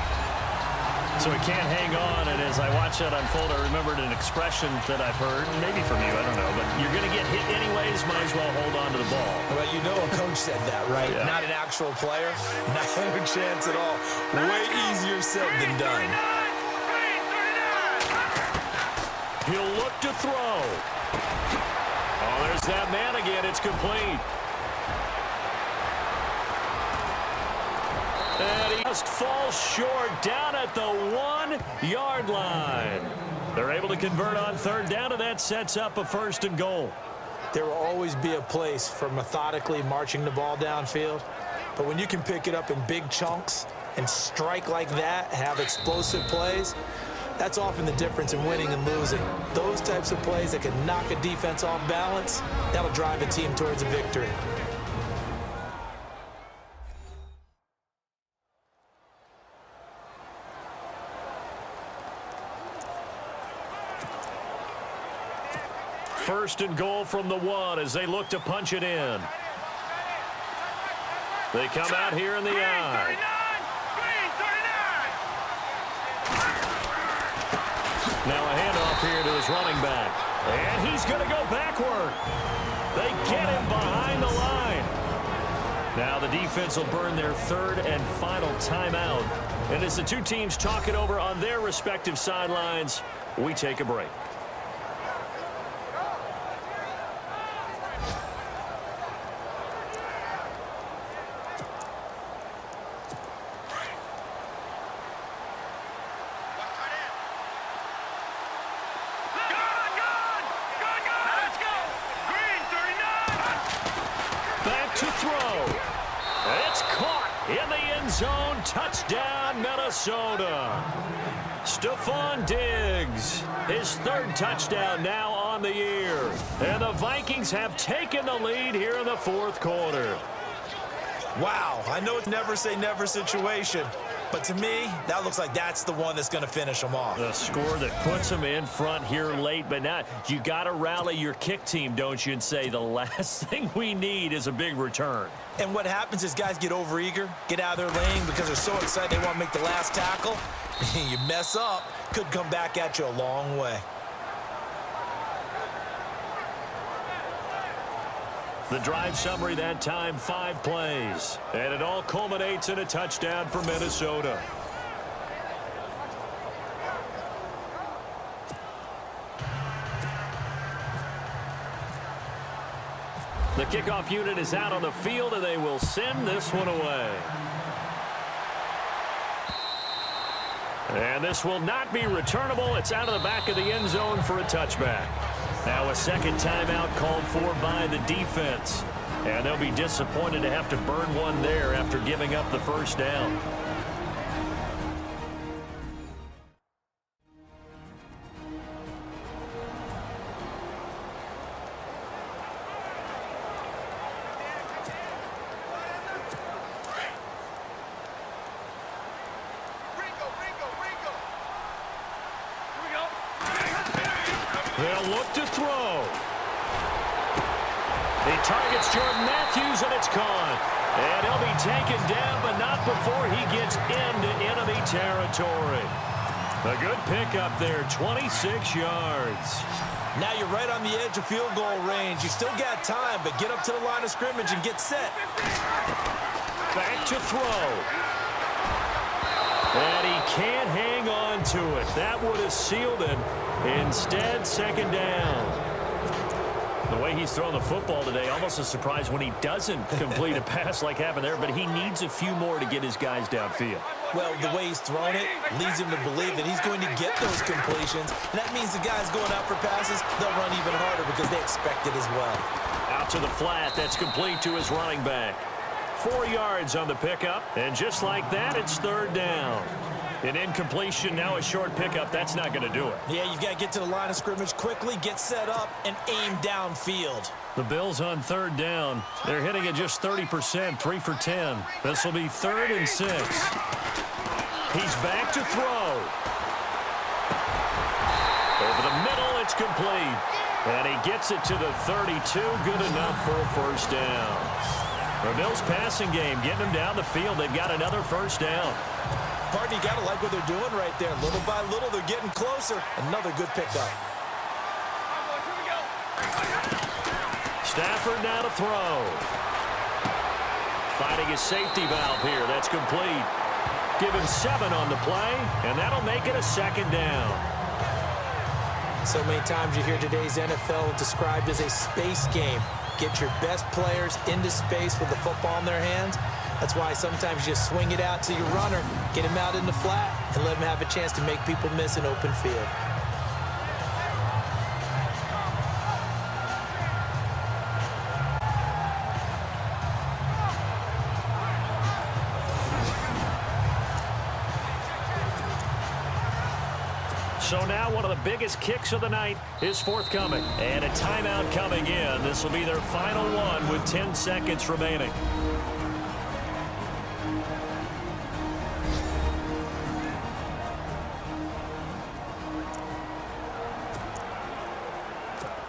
B: So he can't hang on, and as I watch that unfold, I remembered an expression that I've heard, maybe from you, I don't know, but you're going to get hit anyways, might as well hold on to the ball.
C: Well, you know a coach said that, right?
B: Yeah.
C: Not an actual player. Not a chance at all. Way easier said than done.
B: He'll look to throw. Oh, there's that man again. It's complete. And he just falls short down at the 1-yard line. They're able to convert on 3rd down, and that sets up a 1st and goal.
C: There will always be a place for methodically marching the ball downfield. But when you can pick it up in big chunks and strike like that, have explosive plays, that's often the difference in winning and losing. Those types of plays that can knock a defense off balance, that'll drive a team towards a victory.
B: First and goal from the 1 as they look to punch it in. They come out here in the I. Now a handoff here to his running back. And he's going to go backward. They get him behind the line. Now the defense will burn their 3rd and final timeout. And as the two teams talk it over on their respective sidelines, we take a break. It's caught in the end zone. Touchdown, Minnesota. Stephon Diggs, his third touchdown now on the year. And the Vikings have taken the lead here in the fourth quarter.
C: Wow, I know it's never say never situation, but to me, that looks like that's the one that's going to finish them off.
B: The score that puts them in front here late, but now you got to rally your kick team, don't you, and say the last thing we need is a big return.
C: And what happens is guys get overeager, get out of their lane because they're so excited they want to make the last tackle. You mess up, could come back at you a long way.
B: The drive summary that time, 5 plays. And it all culminates in a touchdown for Minnesota. The kickoff unit is out on the field, and they will send this one away. And this will not be returnable. It's out of the back of the end zone for a touchback. Now a second timeout called for by the defense. And they'll be disappointed to have to burn one there after giving up the first down. They'll look to throw. He targets Jordan Matthews, and it's caught. And he'll be taken down, but not before he gets into enemy territory. A good pickup there, 26 yards.
C: Now you're right on the edge of field goal range. You still got time, but get up to the line of scrimmage and get set.
B: Back to throw. And he can't hang on to it. That would have sealed it. Instead, second down. The way he's thrown the football today, almost a surprise when he doesn't complete a pass like happened there, but he needs a few more to get his guys downfield.
C: Well, the way he's thrown it leads him to believe that he's going to get those completions. And that means the guys going out for passes, they'll run even harder because they expect it as well.
B: Out to the flat. That's complete to his running back. 4 yards on the pickup, and just like that, it's third down. An incompletion, now a short pickup. That's not going to do it.
C: Yeah, you've got to get to the line of scrimmage quickly, get set up, and aim downfield.
B: The Bills on third down. They're hitting at just 30%, 3 for 10. This will be 3rd and 6. He's back to throw. Over the middle, it's complete. And he gets it to the 32. Good enough for a first down. The Bills passing game, getting them down the field. They've got another first down.
C: Partner, you got to like what they're doing right there. Little by little, they're getting closer. Another good pickup.
B: Stafford now to throw. Finding his safety valve here. That's complete. Give him 7 on the play, and that'll make it a second down.
C: So many times you hear today's NFL described as a space game. Get your best players into space with the football in their hands. That's why sometimes you just swing it out to your runner, get him out in the flat, and let him have a chance to make people miss an open field.
B: So now one of the biggest kicks of the night is forthcoming. And a timeout coming in. This will be their final one with 10 seconds remaining.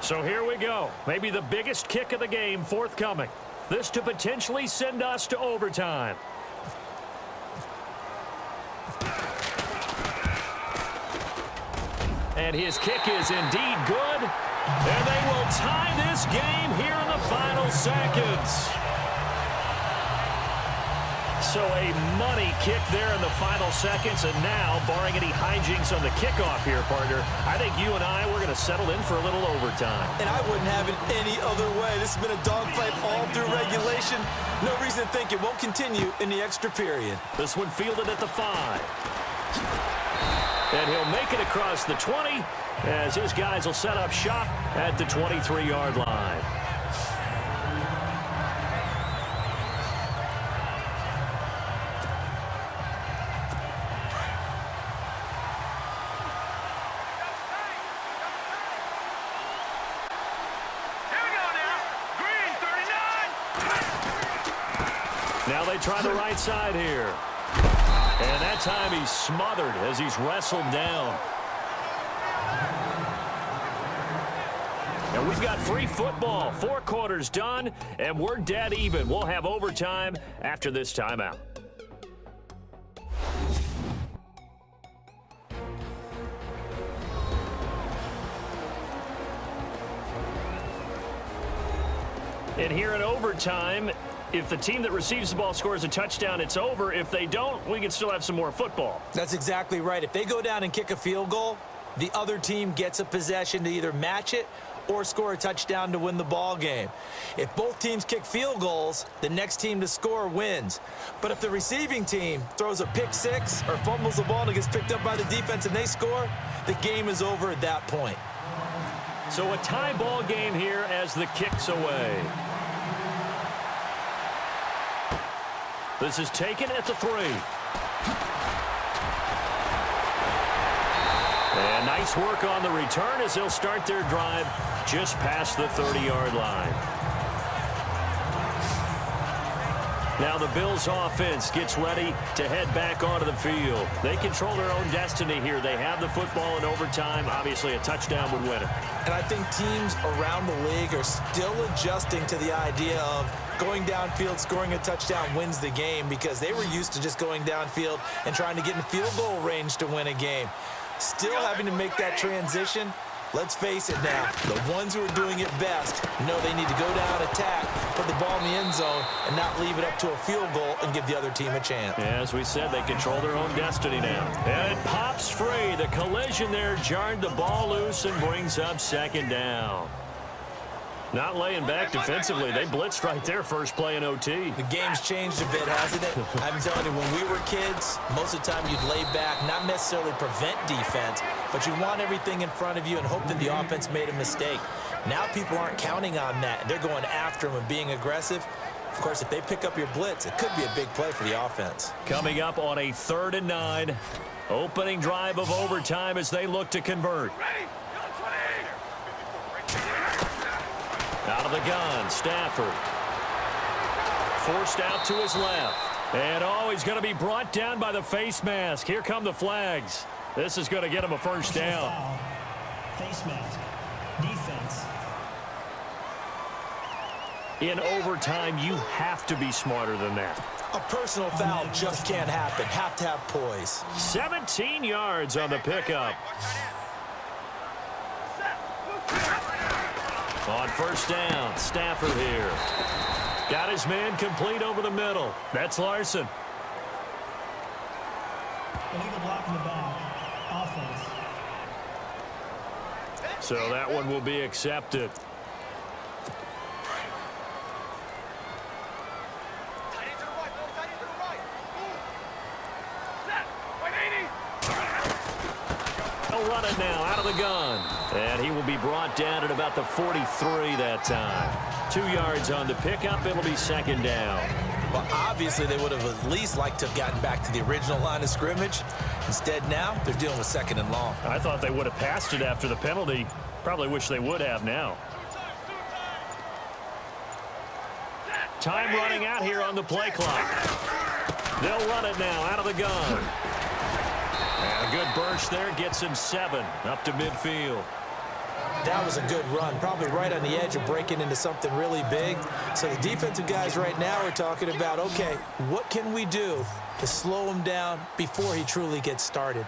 B: So here we go. Maybe the biggest kick of the game forthcoming. This to potentially send us to overtime. And his kick is indeed good. And they will tie this game here in the final seconds. So a money kick there in the final seconds. And now, barring any hijinks on the kickoff here, partner, I think you and I, we're going to settle in for a little overtime.
C: And I wouldn't have it any other way. This has been a dogfight all through regulation. No reason to think it won't continue in the extra period.
B: This one fielded at the 5. And he'll make it across the 20 as his guys will set up shop at the 23-yard line. Now they try the right side here. And that time he's smothered as he's wrestled down. And we've got free football. 4 quarters done, and we're dead even. We'll have overtime after this timeout. And here in overtime, if the team that receives the ball scores a touchdown, it's over. If they don't, we can still have some more football.
C: That's exactly right. If they go down and kick a field goal, the other team gets a possession to either match it or score a touchdown to win the ball game. If both teams kick field goals, the next team to score wins. But if the receiving team throws a pick six or fumbles the ball and it gets picked up by the defense and they score, the game is over at that point.
B: So a tie ball game here as the kick's away. This is taken at the 3. And nice work on the return as they'll start their drive just past the 30-yard line. Now the Bills offense gets ready to head back onto the field. They control their own destiny here. They have the football in overtime. Obviously, a touchdown would win it.
C: And I think teams around the league are still adjusting to the idea of going downfield, scoring a touchdown wins the game, because they were used to just going downfield and trying to get in field goal range to win a game. Still having to make that transition. Let's face it now, the ones who are doing it best know they need to go down, attack, put the ball in the end zone, and not leave it up to a field goal and give the other team a chance.
B: Yeah, as we said, they control their own destiny now. And it pops free. The collision there jarred the ball loose and brings up second down. Not laying back defensively. They blitzed right there first play in OT.
C: The game's changed a bit, hasn't it? I'm telling you, when we were kids, most of the time you'd lay back, not necessarily prevent defense, but you want everything in front of you and hope that the offense made a mistake. Now people aren't counting on that. They're going after them and being aggressive. Of course, if they pick up your blitz, it could be a big play for the offense.
B: Coming up on a 3rd and 9. Opening drive of overtime as they look to convert. Out of the gun, Stafford. Forced out to his left. And, he's going to be brought down by the face mask. Here come the flags. This is going to get him a first down.
F: Foul. Face mask. Defense.
B: In overtime, you have to be smarter than that.
C: A personal foul just can't happen. Have to have poise.
B: 17 yards on the pickup. On first down, Stafford here. Got his man complete over the middle. That's Larson.
F: Illegal block in the back. Offense.
B: So that one will be accepted. They'll run it now out of the gun. And he will be brought down at about the 43 that time. 2 yards on the pickup. It'll be second down.
C: Well, obviously they would have at least liked to have gotten back to the original line of scrimmage. Instead now, they're dealing with 2nd and long.
B: I thought they would have passed it after the penalty. Probably wish they would have now. Time running out here on the play clock. They'll run it now out of the gun. And a good burst there gets him 7 up to midfield.
C: That was a good run, probably right on the edge of breaking into something really big. So the defensive guys right now are talking about, okay, what can we do to slow him down before he truly gets started?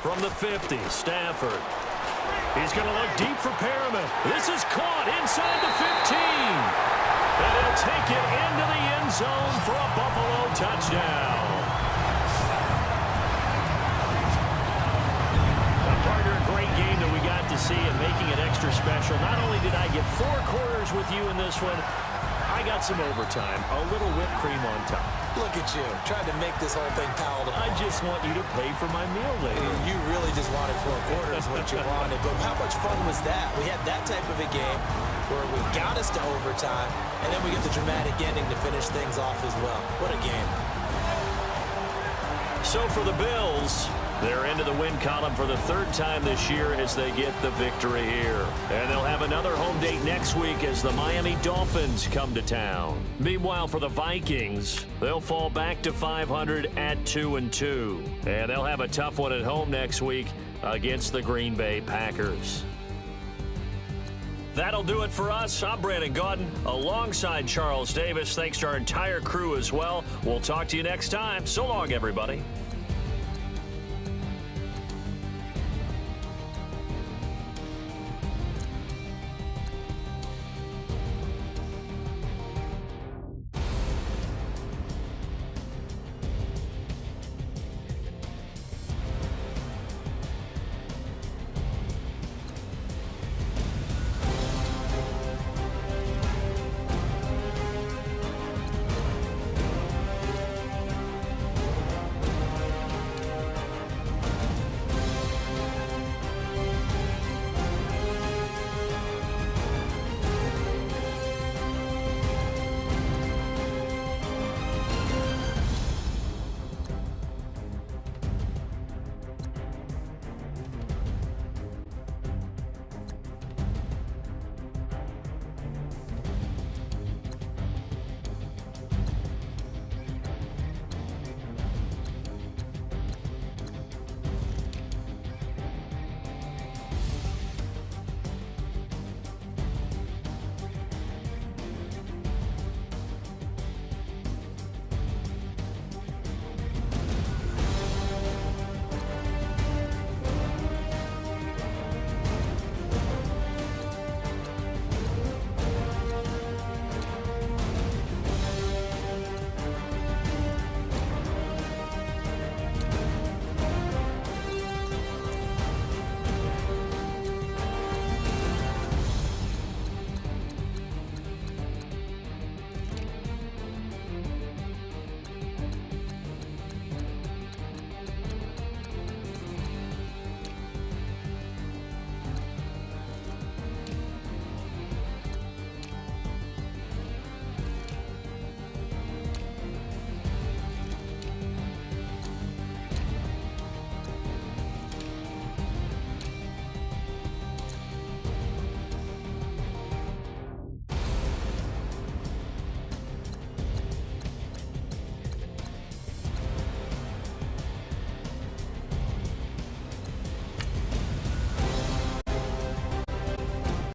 B: From the 50, Stafford. He's going to look deep for Perriman. This is caught inside the 15. And he'll take it into the end zone for a Buffalo touchdown. Great game that we got to see and making it extra special. Not only did I get 4 quarters with you in this one, I got some overtime, a little whipped cream on top.
C: Look at you, trying to make this whole thing palatable.
B: I just want you to pay for my meal later.
C: You really just wanted 4 quarters, what you wanted. But how much fun was that? We had that type of a game where we got us to overtime, and then we get the dramatic ending to finish things off as well. What a game.
B: So for the Bills, They're into the win column for the third time this year as they get the victory here. And they'll have another home date next week as the Miami Dolphins come to town. Meanwhile, for the Vikings, they'll fall back to 500 at 2-2. And they'll have a tough one at home next week against the Green Bay Packers. That'll do it for us. I'm Brandon Gaudin alongside Charles Davis. Thanks to our entire crew as well. We'll talk to you next time. So long, everybody.